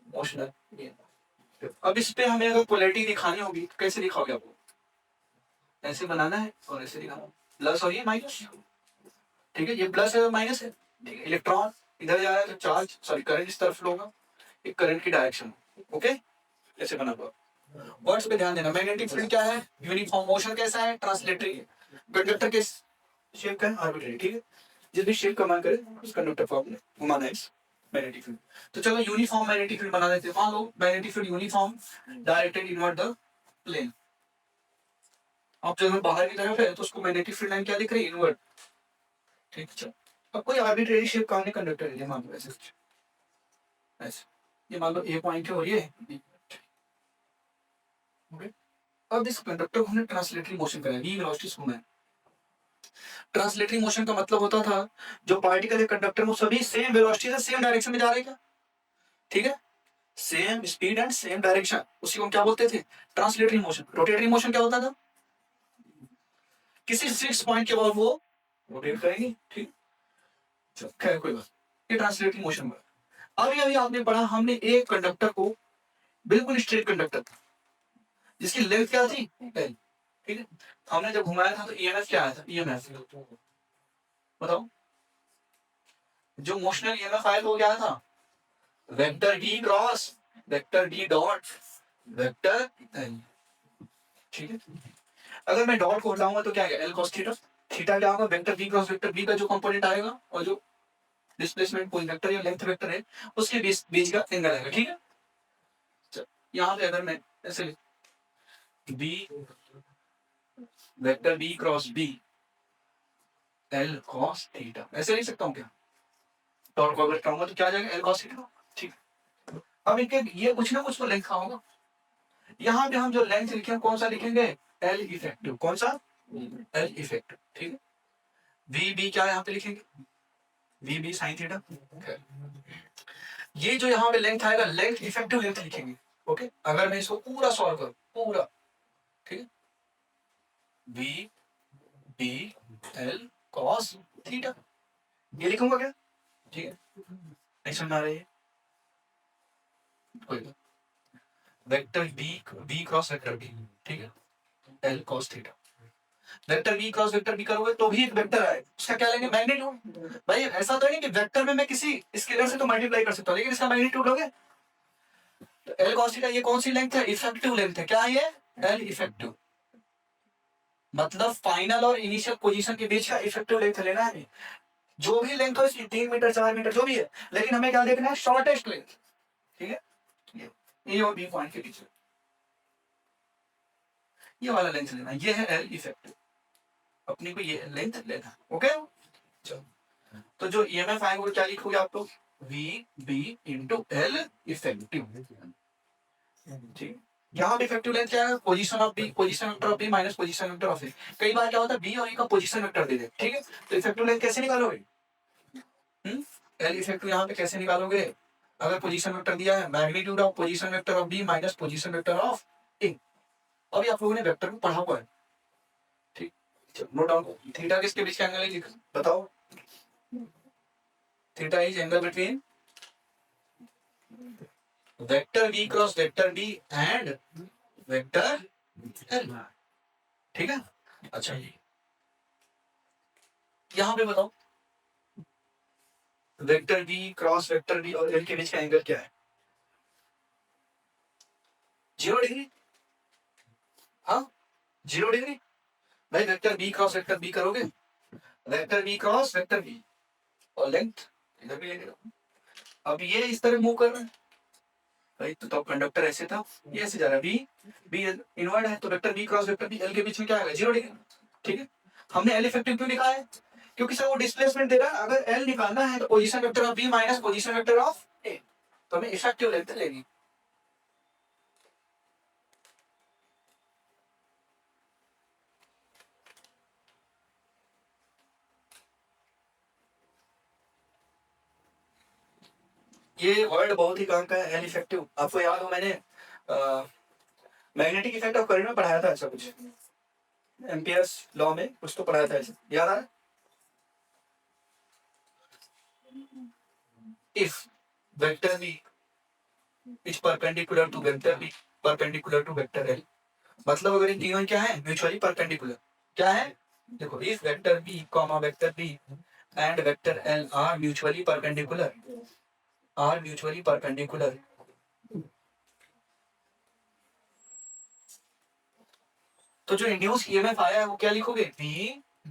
मोशनल ईएमएफ। अब इस पे हमें अगर पोलैरिटी दिखानी होगी तो कैसे दिखाओगे, आपको ऐसे बनाना है और ऐसे दिखाना, प्लस और ये माइनस। ठीक है, ये प्लस है और माइनस है। ठीक है, इलेक्ट्रॉन इधर जा रहा है तो चार्ज सॉरी करंट इस तरफ होगा, एक करंट की डायरेक्शन। ओके, ऐसे बना हुआ। वर्ड्स पे ध्यान देना, मैग्नेटिक फील्ड क्या है, यूनिफॉर्म, मोशन कैसा है, ट्रांसलेटरी है, कंडक्टर के शेप का है, आर्बिट्रेरी। ठीक है, जिस भी शेप का मान करे उस कंडक्टर फॉर्म में घुमाना है इस मैग्नेटिक फील्ड। तो चलो यूनिफॉर्म मैग्नेटिक फील्ड बना देते हैं, मान लो magnetic field uniform directed inward the plane. अब जब बाहर की तरफ है तो उसको मैग्नेटिक फील्ड लाइन क्या दिख रही है, इनवर्ड। ठीक है, अब कोई आर्बिट्रेरी शेप का कंडक्टर है, मान लो ऐसे कुछ ऐसे, ये मान लो ए पॉइंट है और ये बी। ओके, अब इस कंडक्टर को हमने ट्रांसलेटरी मोशन कराया, वी वेलोसिटी स्मूथ है। ट्रांसलेटरी मोशन का मतलब होता था जो पार्टिकल है कंडक्टर में सभी सेम वेलोसिटी से सेम डायरेक्शन में जा रहे हैं क्या। ठीक है, same speed and same direction, उसी को हम क्या बोलते थे, ट्रांसलेटरी मोशन। रोटेटरी मोशन क्या होता था, किसी फिक्स पॉइंट के बाद वो रोटेट करेंगे। ठीक, खैर कोई बात, ये ट्रांसलेटरी मोशन हुआ। अभी अभी आपने पढ़ा, हमने एक कंडक्टर को बिल्कुल स्ट्रेट कंडक्टर जिसकी लेंथ क्या थी एल। ठीक है, हमने जब घुमाया था तो ईएमएफ क्या आया था, ईएमएफ बताओ, जो मोशनल ईएमएफ आया था वो क्या था, vector D cross vector D dot vector L. ठीक है, अगर मैं डॉट को हटाऊंगा तो क्या आएगा, एल कॉस थीटा, थीटा क्या होगा, vector B cross vector B का जो कंपोनेंट आएगा और जो डिस्प्लेसमेंट कोई वेक्टर या लेंथ वेक्टर है उसके बीच बीच का एंगल आएगा। ठीक है, यहाँ पे अगर मैं ऐसे B vector B cross B L cos theta ऐसे लिख सकता हूँ क्या, डॉट को अगर हटाऊंगा तो क्या आ जाएगा, एल कॉस थीटा। ठीक, अब इनके ये कुछ ना कुछ तो लिखा होगा, यहाँ पे हम जो लेंथ लिखे कौन सा लिखेंगे, एल इफेक्टिव, कौन सा, एल इफेक्टिव। ठीक है, वी बी क्या यहाँ पे लिखेंगे, वी बी साइन थीटा। ये जो यहाँ पे लेंथ आएगा लेंथ इफेक्टिव लेंथ लिखेंगे। ओके, अगर मैं इसको पूरा सॉल्व करूँ पूरा, ठीक है, V B L cos theta ये लिखूंगा क्या। ठीक है, नहीं समझ आ रही है कोई, vector B cross vector B. ठीक है, L cos theta, vector B cross vector B करोगे तो भी एक वेक्टर आए, उसका क्या लेंगे, मैग्नीट्यूड। भाई ऐसा तो नहीं कि वेक्टर में मैं किसी स्केलर से तो मल्टीप्लाई कर सकता हूँ लेकिन इसका मैग्नीट्यूड लोगे। तो एल कॉस थीटा ये कौन सी लेंथ है, इफेक्टिव लेंथ है, क्या है ये, एल इफेक्टिव, मतलब फाइनल और इनिशियल पोजीशन के बीच का इफेक्टिव लेंथ लेना है। जो भी लेंथ हो इसकी 3 मीटर 4 मीटर जो भी है, लेकिन हमें क्या देखना है, शॉर्टेस्ट लेंथ। ठीक है, ए और बी पॉइंट के बीच ये वाला लेंथ लेना, ये है एल इफेक्टिव, अपने को ये लेंथ लेना। ओके, चलो, तो जो ईएमएफ आएगा वो क्या लिखोगे आप लोग, V B into L effective. ठीक, यहाँ पे इफेक्टिव लेंथ क्या है, position of B, position vector of B minus position vector of A. कई बार क्या होता है बी और ए का पोजीशन वेक्टर दे दे। ठीक है, तो इफेक्टिव लेंथ कैसे निकालोगे, एल इफेक्टिव यहाँ पे कैसे निकालोगे? अगर पोजीशन वेक्टर दिया है, magnitude of position vector of B minus position vector of A. अभी आप लोगों ने वेक्टर को पढ़ा हुआ है, ठीक? चलो नोट डाउन। थीटा किसके बीच का एंगल है, लिख बताओ। Theta is angle between vector v cross vector b and vector l, ठीक है? अच्छा जी, यहाँ पे बताओ vector v cross vector b और l के बीच का एंगल क्या है? 0 डिग्री। हाँ 0 डिग्री। भाई vector b cross vector b करोगे, vector v cross vector b और लेंथ इधर भी लेंगे। अब ये इस तरह मूव कर रहा है भाई, तो कंडक्टर ऐसे था, ये ऐसे जा रहा है, बी इनवर्ड है, तो vector B cross vector B L के बीच में क्या आएगा? 0 डिग्री। ठीक है, हमने एल इफेक्टिव क्यों लिखा है? क्योंकि सर वो डिस्प्लेसमेंट दे रहा है, अगर एल निकालना है तो position vector of B minus position vector of A, तो हमें इफेक्टिव लेंथ लेनी। ये वर्ड बहुत ही काम का है, एल इफेक्टिव। आपको याद हो मैंने मैग्नेटिक इफेक्ट ऑफ करंट में पढ़ाया था ऐसा कुछ, एम्पियर्स लॉ में कुछ तो पढ़ाया था ऐसा, याद आ रहा है? If vector v is perpendicular to vector b perpendicular to vector l, मतलब अगर इन तीनों क्या है? Mutually perpendicular. क्या है? देखो, if vector b comma vector b and vector l are mutually perpendicular, are mutually perpendicular, तो जो इंड्यूस ईएमएफ आया है वो क्या लिखोगे? v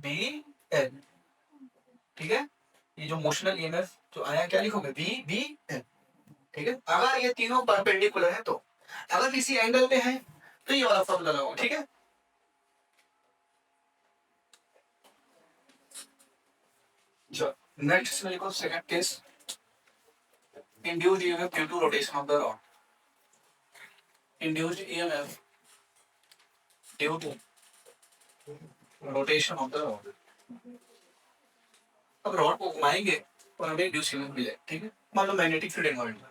b l, ठीक है? ये जो मोशनल ईएमएफ जो आया क्या लिखोगे? v b l, ठीक है? अगर ये तीनों परपेंडिकुलर है तो, अगर किसी एंगल पे है तो ये वाला फॉर्मूला लगाओ, ठीक है? नेक्स्ट में लिखो second case, induced EMF due to rotation of the rod, induced EMF due to rotation of the rod। अब रॉड को घुमाएंगे और हमें इंड्यूस ईएमएफ मिलेगा, ठीक है? मान लो मैग्नेटिक फील्ड एनवायरनमेंट,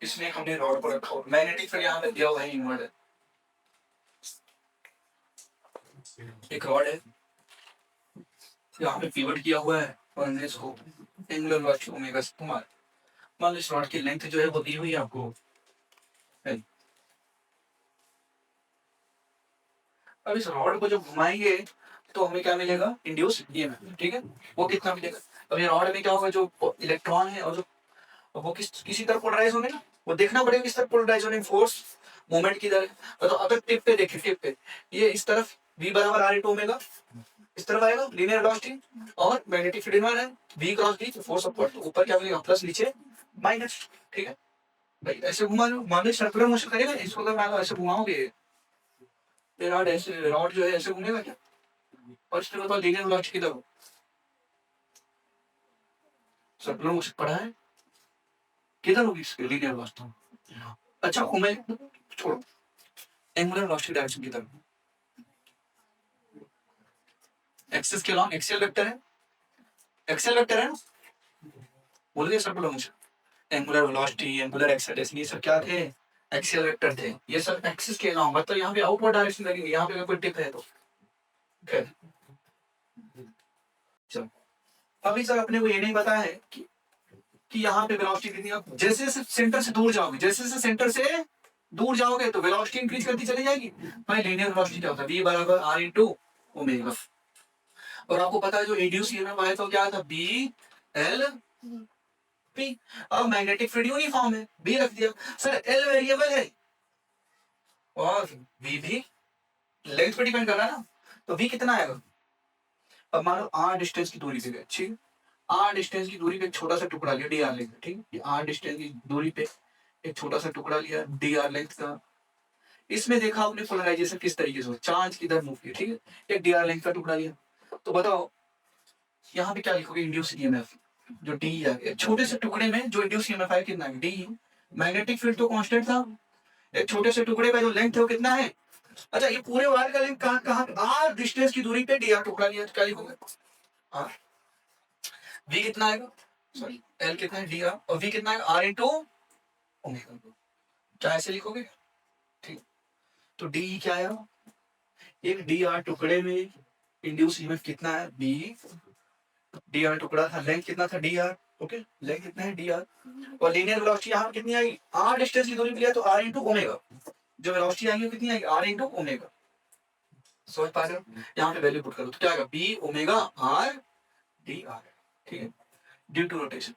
इसमें हमने रॉड को रखा हुआ, मैग्नेटिक फील्ड यहाँ पे दिया हुआ है, इनवर्ड है, एक रॉड है यहाँ पे पिवट किया हुआ है और हमने इसको एंगुलर वेलोसिटी ओमेगा से घुमा। मान लो इस रॉड की लेंथ जो है वो दी हुई है आपको, अब इस रॉड को जब घुमाएंगे तो हमें क्या मिलेगा? इंड्यूस ईएमएफ, ठीक है? वो कितना मिलेगा? अब ये रॉड में क्या होगा, जो इलेक्ट्रॉन है और जो वो किसी तरफ पोलराइज होंगे ना, वो देखना पड़ेगा किस तरफ पोलराइज होने, फोर्स मूवमेंट की तरह। तो अगर टिप पे देखें, टिप पे ये इस तरफ v बराबर r इंटू ओमेगा, इस तरफ आएगा लीनियर वेलोसिटी, और मैग्नेटिक फील्ड इनवर्ड है v cross b, force upward, तो ऊपर क्या मिलेगा? प्लस, नीचे माइनस, ठीक है? भाई ऐसे घुमा लो, मान लो सर्कुलर मोशन करेगा, इसको अगर मान लो ऐसे घुमाओगे, रॉड ऐसे, रॉड जो है ऐसे घूमेगा क्या? और इसमें बताओ लीनियर वेलोसिटी किधर हो? सर्कुलर मोशन पढ़ा है, किधर होगी इसकी लीनियर वेलोसिटी? अच्छा घूमे, छोड़ो, एंगुलर वेलोसिटी डायरेक्शन किधर? एक्सिस के अलॉन्ग एक्सियल वेक्टर है, एक्सियल वेक्टर है ना, बोल गए circular motion, angular velocity, angular acceleration, ये सब क्या थे? एक्सियल वेक्टर थे। ये सब एक्सिस के अलॉन्ग, मतलब यहाँ पे आउटवर्ड डायरेक्शन लगेंगे, यहाँ पे कोई टिप है तो फिर चलो। अभी सर अपने को ये नहीं पता है कि यहाँ पे वेलोसिटी कितनी, आप जैसे जैसे सेंटर से दूर जाओगे, जैसे जैसे सेंटर से दूर जाओगे तो वेलोसिटी इंक्रीज करती चली जाएगी। भाई लीनियर वेलोसिटी क्या होता है? v बराबर r इंटू ओमेगा, और आपको पता है जो इंड्यूस ईएमएफ आया तो क्या था? b l p। अब मैग्नेटिक फील्ड यूनिफॉर्म है, b रख दिया। सर l वेरिएबल है और v भी लेंथ पे डिपेंड कर रहा है ना, तो v कितना आएगा? अब मान लो r डिस्टेंस की दूरी पे गए, ठीक? r डिस्टेंस की दूरी पे एक छोटा सा टुकड़ा लिया, dr लेंथ, ठीक? ये r डिस्टेंस की दूरी पे एक छोटा सा टुकड़ा लिया, dr लेंथ का। इसमें देखा आपने पोलराइजेशन किस तरीके से हो, चार्ज किधर मूव किया, ठीक है? एक dr लेंथ का टुकड़ा लिया, तो बताओ यहाँ पे क्या लिखोगे? इंड्यूस ईएमएफ जो डी है, छोटे से टुकड़े में जो इंड्यूस ईएमएफ है कितना है? डी। मैग्नेटिक फील्ड तो कांस्टेंट था, एक छोटे से टुकड़े का जो लेंथ है वो कितना है? अच्छा, ये पूरे वायर का लेंथ कहाँ कहाँ आर डिस्टेंस की दूरी पे डी आर टुकड़ा लिया, तो क्या लिखोगे? आर, वी कितना आएगा, सॉरी एल कितना है डी आर, और वी कितना है आर इंटू ओमेगा, क्या ऐसे लिखोगे? ठीक, तो डी क्या है? एक डी आर टुकड़े में इंड्यूस ईएमएफ कितना है? बी, डी आर टुकड़ा था, लेंथ कितना था डी आर, ओके लेंथ कितना है डी आर, और लीनियर वेलोसिटी यहाँ कितनी आई? आर डिस्टेंस की दूरी पे लिया तो आर इंटू ओमेगा, जो वेलोसिटी आएगी वो कितनी आएगी? R into omega. समझ पा रहे हो? यहाँ पे वैल्यू पुट करो तो क्या आएगा? B omega R D R, ठीक है, ड्यू टू रोटेशन।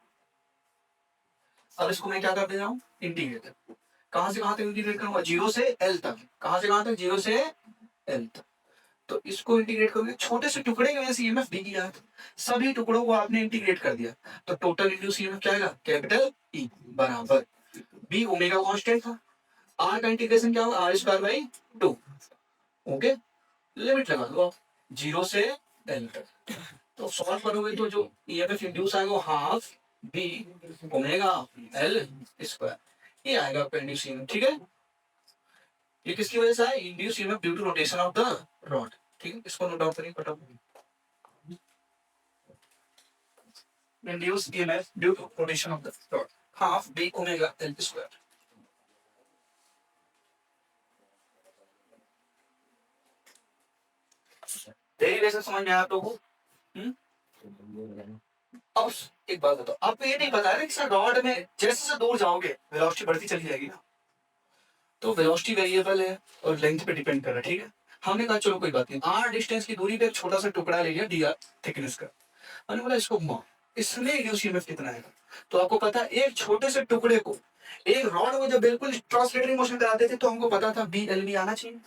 अब इसको मैं क्या कर दे रहा हूँ? इंटीग्रेट। कहां से कहां तक इंटीग्रेट करूंगा? जीरो से एल तक। कहां से कहां तक? जीरो से एल तक। तो इसको इंटीग्रेट करोगे, छोटे से टुकड़े की वजह से ईएमएफ दी गया, सभी टुकड़ों को आपने इंटीग्रेट कर दिया, तो टोटल इंड्यूस ईएमएफ क्या आएगा? कैपिटल ई बराबर बी ओमेगा कांस्टेंट था, आर का इंटीग्रेशन क्या होगा? R square by 2, okay, limit लगा दो आप जीरो से एल तक। तो सॉल्व करोगे तो जो ईएमएफ इंड्यूस आएगा वो half B omega L square, ये आएगा आपका इंड्यूस ईएमएफ, ठीक है। ये किसकी वजह से है? Induce EMF due to rotation of the rod, ठीक है, इसको नोट डाउन करिए फटाफट। Induce EMF due to rotation of the rod, half B omega L square. Derivation समझ में आया आप लोगों को? अब एक बात बताओ, आपको ये नहीं पता है कि सर रॉड में जैसे जैसे दूर जाओगे वेलोसिटी बढ़ती चली जाएगी ना, तो वेलोसिटी वेरिएबल है और लेंथ पे डिपेंड कर रहा है, ठीक है। हमने कहा चलो कोई बात नहीं, आर डिस्टेंस की दूरी पे एक छोटा सा टुकड़ा ले लिया डी आर थिकनेस का, मैंने बोला इसको घुमाओ, इसमें इंड्यूस ईएमएफ कितना है? तो आपको पता है एक छोटे से टुकड़े को एक रॉड में जब बिल्कुल ट्रांसलेटरी मोशन कराते थे तो हमको पता था बी एल बी आना चाहिए,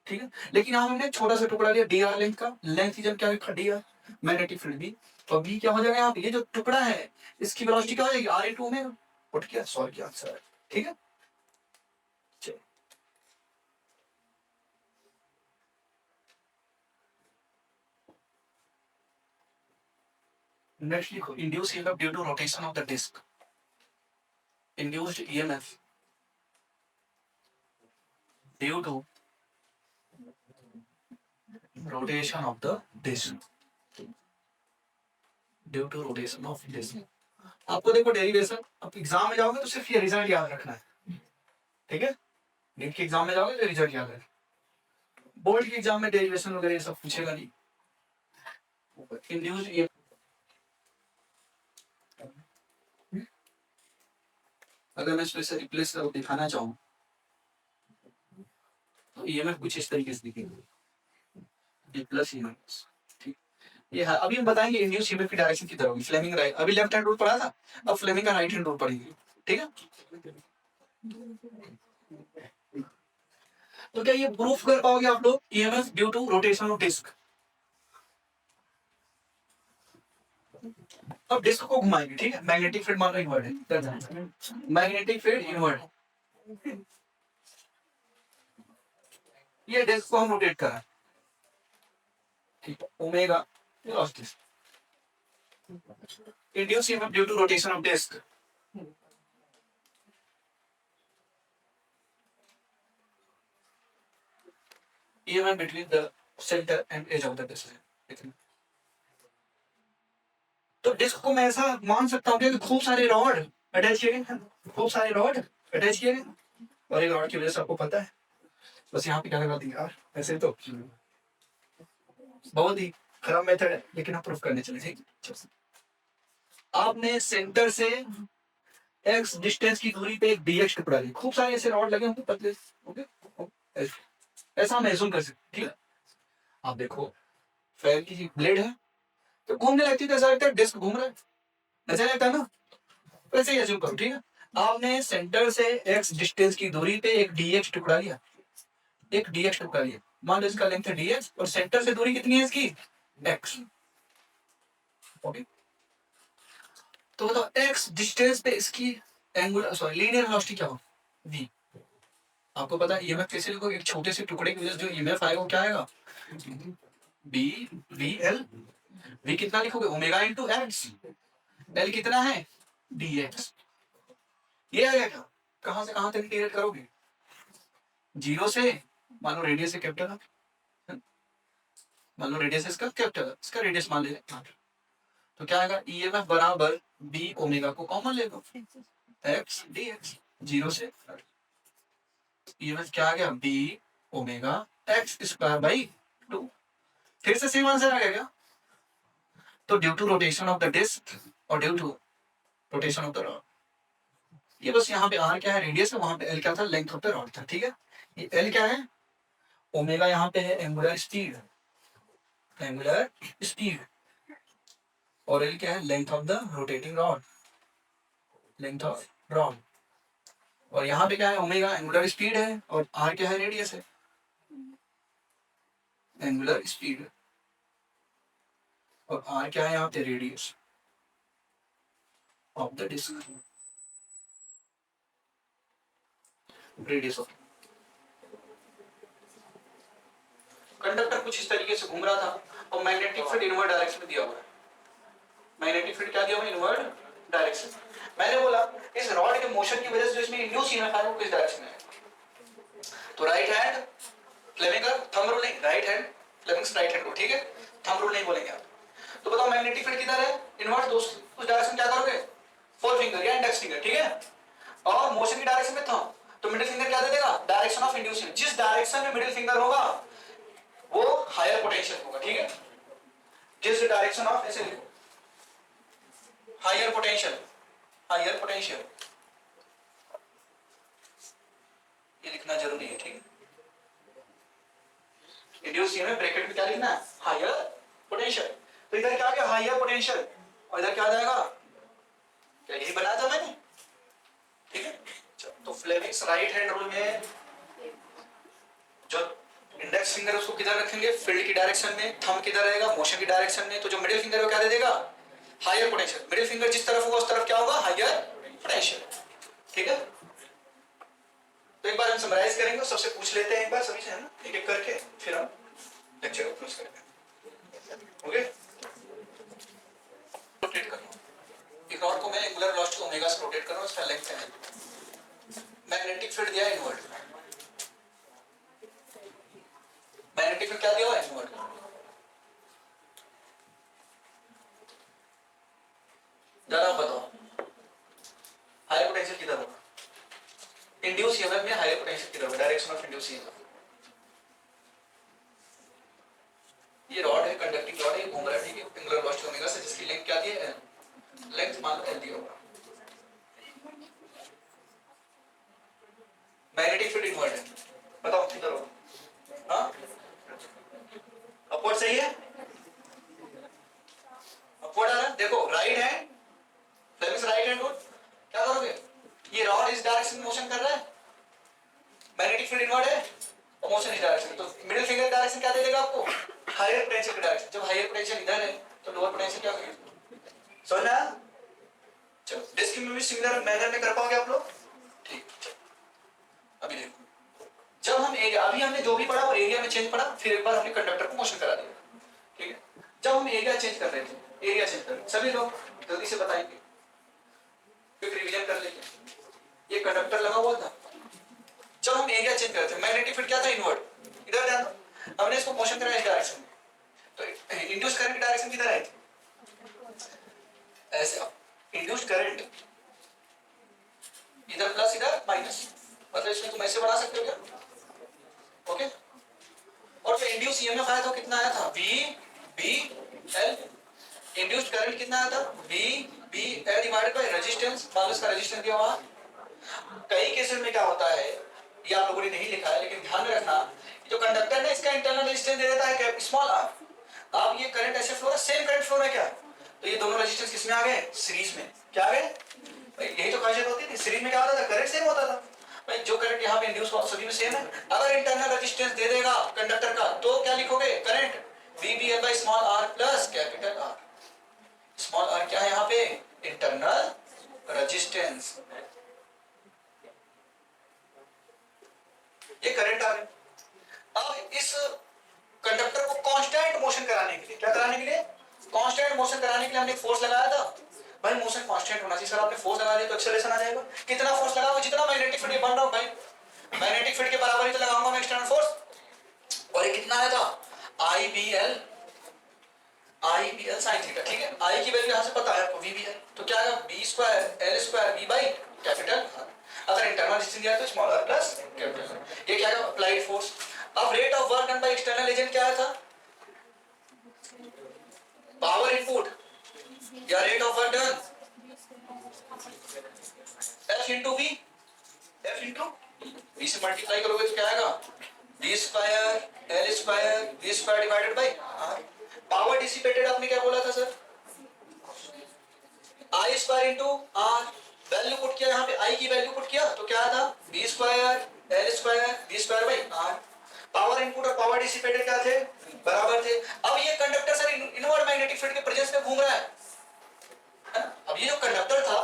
ठीक है, लेकिन यहाँ हमने छोटा सा टुकड़ा लिया डी आर लेंथ का, लेंथ की जब क्या लिखा D R, magnetic field B, तो बी क्या हो जाएगा यहाँ पे? ये जो टुकड़ा है इसकी वेलोसिटी क्या हो जाएगी? आर इंटू ओमेगा, उठ गया, सॉल्व किया आंसर है, ठीक है। नेक्स्ट लिखो, induce EMF due to rotation of the disc, induced EMF due to rotation of the disc, due to rotation of disc. आपको देखो डेरिवेशन, अब एग्जाम में जाओगे तो सिर्फ ये रिजल्ट याद रखना है, ठीक है, नीट के एग्जाम में जाओगे तो रिजल्ट याद रखना, बोर्ड के एग्जाम में डेरिवेशन वगैरह ये सब पूछेगा नहीं। इंड्यूस्ड ईएमएफ, अगर मैं इसको इसे रिप्लेस कर दिखाना चाहूँ तो ईएमएफ कुछ इस तरीके से दिखेगा, ये प्लस ई माइनस, ठीक, ये है। अभी हम बताएंगे इंड्यूस ईएमएफ की डायरेक्शन की तरह होगी, फ्लेमिंग राइट, अभी लेफ्ट हैंड रूल पढ़ा था, अब फ्लेमिंग का राइट हैंड रूल पढ़ेंगे, ठीक है। तो क्या ये प्रूफ कर पाओगे आप लोग EMF due to rotation of disc? अब डिस्क को घुमाएंगे, ठीक है, मैग्नेटिक फील्ड मान लो इनवर्ट है, मैग्नेटिक फील्ड इनवर्ट, ये डिस्क को हम रोटेट करा, ठीक है, omega velocity, induce EMF due to rotation of disc, EMF between the centre and edge of the disc. तो डिस्क को मैं ऐसा मान सकता हूँ कि खूब सारे रॉड अटैच किए गए, खूब सारे रॉड अटैच किए गए, और एक रॉड की वजह से आपको पता है, बस यहाँ पे क्या लगा दिया यार, ऐसे तो बहुत ही खराब मेथड है, लेकिन आप प्रूफ करने चले, ठीक, आपने सेंटर से एक्स डिस्टेंस की दूरी पे एक डीएक्स टुकड़ा लिया, खूब सारे ऐसे रॉड लगे होंगे पतले, ओके, ऐसा हम एज्यूम कर सकते, ठीक है। आप देखो फैन की ब्लेड है तो घूमने लगती है तो ऐसा लगता है डिस्क घूम रहा है, ऐसा लगता है ना, वैसे ही एज्यूम करो, ठीक है। आपने सेंटर से एक्स डिस्टेंस की दूरी पे एक डीएक्स टुकड़ा लिया, एक डीएक्स टुकड़ा लिया, मान लो इसका लेंथ है डीएक्स और सेंटर से दूरी कितनी है इसकी? एक्स, ओके, तो बताओ एक्स डिस्टेंस पे इसकी एंगुलर सॉरी लीनियर वेलोसिटी क्या हो? वी। आपको पता है ईएमएफ कैसे लिखोगे? एक छोटे से टुकड़े की वजह से जो ईएमएफ आएगा वो क्या आएगा? बी वी एल, वी कितना लिखोगे? ओमेगा इंटू एक्स, एल कितना है? डीएक्स, ये आ गया क्या? कहां से कहां तक इंटीग्रेट करोगे? जीरो से मान लो रेडियस है कैपिटल, मान लो रेडियस इसका कैपिटल, इसका रेडियस मान लेते हैं, तो क्या आएगा ईएमएफ बराबर बी ओमेगा को कॉमन ले लो, एक्स डी एक्स, जीरो से ईएमएफ क्या आ गया B omega X square by 2। फिर से सेम आंसर आ गया क्या? तो due to rotation of the disc और due to rotation of the rod, ये बस यहाँ पे आर क्या है रेडियस है, वहां पे एल क्या था लेंथ ऑफ द रॉड था, ठीक है। ये एल क्या है, ओमेगा यहाँ पे है एंगुलर स्पीड, एंगुलर स्पीड, और एल क्या है length of the rotating rod, length of rod, और यहाँ पे क्या है ओमेगा एंगुलर स्पीड है और आर क्या है रेडियस है, एंगुलर स्पीड, और आर क्या है यहाँ पे radius of the disc, radius of conductor कुछ इस तरीके से घूम रहा था और मैग्नेटिक फील्ड इनवर्ट डायरेक्शन में दिया हुआ है, मैग्नेटिक फील्ड क्या दिया हुआ है इनवर्ट डायरेक्शन। मैंने बोला इस रॉड के मोशन की वजह से जो इसमें इंड्यूस ईएमएफ है वो किस डायरेक्शन में है, तो राइट हैंड फ्लेमिंग का थंब रूल नहीं, right hand Fleming's right hand को, ठीक है, थंब रूल नहीं बोलेंगे आप। तो बताओ मैग्नेटिक फील्ड किधर है इनवर्ट, तो उस डायरेक्शन क्या करोगे फोर फिंगर या इंडेक्स फिंगर, ठीक है, और मोशन की डायरेक्शन में थंब, तो मिडिल फिंगर क्या दे देगा डायरेक्शन ऑफ इंड्यूस, जिस डायरेक्शन में मिडिल फिंगर होगा वो हायर पोटेंशियल होगा, ठीक है, जिस डायरेक्शन ऑफ, ऐसे लिखो हायर पोटेंशियल, हायर पोटेंशियल, ये लिखना जरूरी है, ठीक है, इंड्यूस में ब्रैकेट में क्या लिखना है हायर पोटेंशियल, तो इधर क्या आ गया हायर पोटेंशियल और इधर क्या आ जाएगा, क्या यही बनाया था मैंने, ठीक है। तो फ्लेमिंग्स राइट हैंड रूल में जो इंडेक्स फिंगर उसको किधर रखेंगे फील्ड की डायरेक्शन में, थंब किधर रहेगा मोशन की डायरेक्शन में, तो जो मिडिल फिंगर है वो क्या दे देगा हायर पोटेंशियल, मिडिल फिंगर जिस तरफ होगा उस तरफ क्या होगा हायर पोटेंशियल, ठीक है। तो एक बार हम समराइज करेंगे और सबसे पूछ लेते हैं एक बार सभी से, है ना, एक एक करके, फिर हम लेक्चर को क्लोज करेंगे, ओके। रोटेट कर लो, एक रॉड को मैं एंगुलर वेलोसिटी ओमेगा से रोटेट कर रहा हूं, इसका लेंथ है, मैग्नेटिक फील्ड दिया है इनवर्ट, मैग्नेटिक फील्ड क्या दिया हुआ है इनवर्ट, जरा बताओ हायर पोटेंशियल किधर होगा, इंड्यूस ईएमएफ में हायर पोटेंशियल किधर होगा, डायरेक्शन ऑफ इंड्यूस ईएमएफ, ये रॉड है कंडक्टिंग रॉड है, घूम रहा है, ठीक है, एंगुलर वेलोसिटी ओमेगा से, जिसकी लेंथ क्या दी है एल, लेंथ मान लो एल दिया होगा, मैग्नेटिक फील्ड इनवर्ट है, बताओ किधर होगा, हाँ अपवर्ड सही है, अपवर्ड आ रहा है, देखो right hand Fleming's right hand rule, क्या करोगे ये रॉड इस डायरेक्शन में मोशन कर रहा है, मैग्नेटिक फील्ड इनवर्ट है और मोशन इस डायरेक्शन, तो मिडिल फिंगर डायरेक्शन क्या दे देगा आपको हायर पोटेंशियल की डायरेक्शन, जब हायर पोटेंशियल इधर है तो लोअर पोटेंशियल क्या करेगा, समझना, चलो डिस्क में भी सिमिलर मैनर में कर पाओगे आप लोग, ठीक, अभी देखो जब हम एरिया, अभी हमने जो भी पढ़ा वो एरिया में चेंज पढ़ा, फिर एक बार हमने कंडक्टर को मोशन करा दिया, ठीक है, जब हम एरिया चेंज कर रहे थे, एरिया चेंज कर रहे सभी लोग जल्दी से बताएंगे, क्विक रिवीजन कर लेंगे, ये कंडक्टर लगा हुआ था, जब हम एरिया चेंज कर रहे थे मैग्नेटिक फील्ड क्या था इनवर्ट, इधर ध्यान दो, हमने इसको मोशन कराया इस डायरेक्शन में, तो इंड्यूस करंट की डायरेक्शन किधर आई थी, ऐसे इंड्यूस्ड करंट इधर प्लस इधर माइनस, मतलब इसमें तुम ऐसे बना सकते हो क्या, ओके, और जो इंड्यूस ईएमएफ आया था कितना आया था V B L, induced current कितना आया था V B L divided by resistance, मान लो इसका रेजिस्टेंस दिया हुआ, कई केसेस में क्या होता है ये आप लोगों ने नहीं लिखा है लेकिन ध्यान में रखना, जो कंडक्टर है इसका इंटरनल रेजिस्टेंस दे देता है स्मॉल आर, अब ये करंट ऐसे फ्लो है, सेम करंट फ्लो है क्या, तो ये दोनों रेजिस्टेंस किसमें आ गए सीरीज में, क्या आ गए, यही तो खासियत होती थी, सीरीज में क्या होता था करंट सेम होता था, भाई जो करंट यहाँ पे इंड्यूस हुआ सभी में सेम है, अगर इंटरनल रेजिस्टेंस दे देगा कंडक्टर का तो क्या लिखोगे current V B L by small R plus capital R, small R क्या है यहाँ पे इंटरनल रेजिस्टेंस, ये करंट आ गया। अब इस कंडक्टर को कांस्टेंट मोशन कराने के लिए, क्या कराने के लिए कांस्टेंट मोशन कराने के लिए हमने फोर्स लगाया था, भाई मोशन कांस्टेंट होना चाहिए, सर आपने फोर्स लगा दिया तो एक्सेलरेशन आ जाएगा, कितना फोर्स लगाओ जितना मैग्नेटिक फील्ड बन रहा हो भाई, मैग्नेटिक फील्ड के बराबर ही तो लगाऊंगा मैं एक्सटर्नल फोर्स। और ये कितना आया था आई बी एल साइन थीटा, ठीक है। आई की वैल्यू यहां से पता है आपको वी बी एल, तो क्या आएगा B square L square V by capital. अगर इंटरनल डिस्टेंस दिया है तो स्मॉल आर प्लस कैपिटल। ये क्या है अप्लाइड फोर्स। अब rate of work done by external agent क्या आया था, पावर इनपुट या rate of work done F into V, F into V से मल्टीप्लाई करोगे तो क्या आएगा D square L square V square divided by R. Power dissipated आपने क्या बोला था sir, I square into R. Value put किया यहाँ पे, आई की वैल्यू पुट किया तो क्या था B square L square V square by R. Power input और पावर डिसिपेटेड क्या थे, बराबर थे। अब ये conductor sir inward magnetic field के प्रेजेंस में घूम रहा है। अब ये जो कंडक्टर था,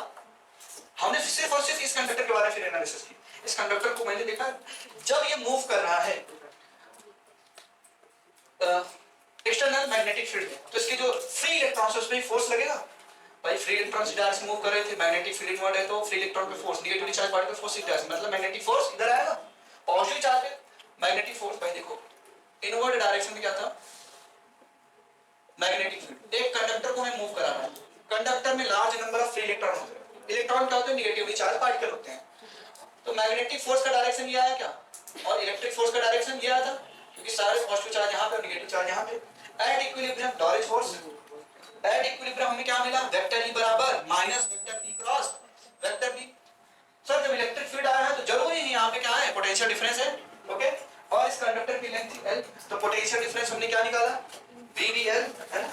हमने सिर्फ और सिर्फ इस कंडक्टर के बारे में फिर एनालिसिस की। इस कंडक्टर को मैंने देखा जब ये मूव कर रहा है एक्सटर्नल मैग्नेटिक फील्ड में, तो इसके जो फ्री इलेक्ट्रॉन्स है उसमें फोर्स लगेगा। भाई फ्री इलेक्ट्रॉन्स डायरेक्ट मूव कर रहे थे, मैग्नेटिक फील्ड इनवर्ड है तो फ्री इलेक्ट्रॉन पे force, negatively charge particle force इधर, मतलब मैग्नेटिक फोर्स इधर आएगा, पॉजिटिव चार्ज पे मैग्नेटिक फोर्स। भाई देखो इनवर्ड डायरेक्शन में क्या था, मैग्नेटिक फील्ड एक कंडक्टर को हमें मूव करा रहा है, कंडक्टर में large number of free electron होते हैं। इलेक्ट्रॉन क्या होते हैं, नेगेटिवली चार्ज पार्टिकल होते हैं। तो मैग्नेटिक फोर्स का डायरेक्शन ये आया क्या, और इलेक्ट्रिक फोर्स का डायरेक्शन ये आया था, क्योंकि सारे पॉजिटिव चार्ज यहाँ पे और नेगेटिव चार्ज यहाँ पे। एट इक्विलिब्रियम डॉरेज फोर्स, एट इक्विलिब्रियम हमें क्या मिला, वेक्टर ई बराबर minus vector B cross vector B. Sir जब इलेक्ट्रिक फील्ड आया है तो जरूरी है यहाँ पे क्या है, पोटेंशियल डिफरेंस है, ओके। और इस कंडक्टर की लेंथ एल, तो पोटेंशियल डिफरेंस हमने क्या निकाला, वी बी एल है ना।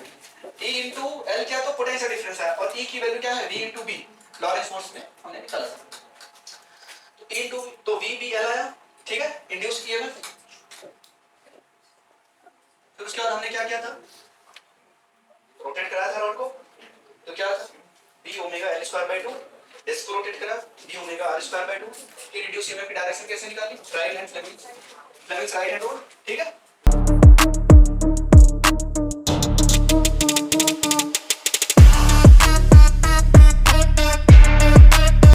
E इंटू एल क्या, तो पोटेंशियल डिफरेंस है, और E की वैल्यू क्या है, V into B, Lorentz force में हमने निकाला था। तो E इंटू तो V बी एल आया, ठीक है, इंड्यूस ईएमएफ। फिर उसके बाद हमने क्या किया था, रोटेट कराया था रॉड को, तो क्या था B omega L square by 2, इसको रोटेट करा B omega R square by 2। फिर इंड्यूस ईएमएफ की डायरेक्शन कैसे निकाली, right hand Fleming's right hand rule, ठीक है।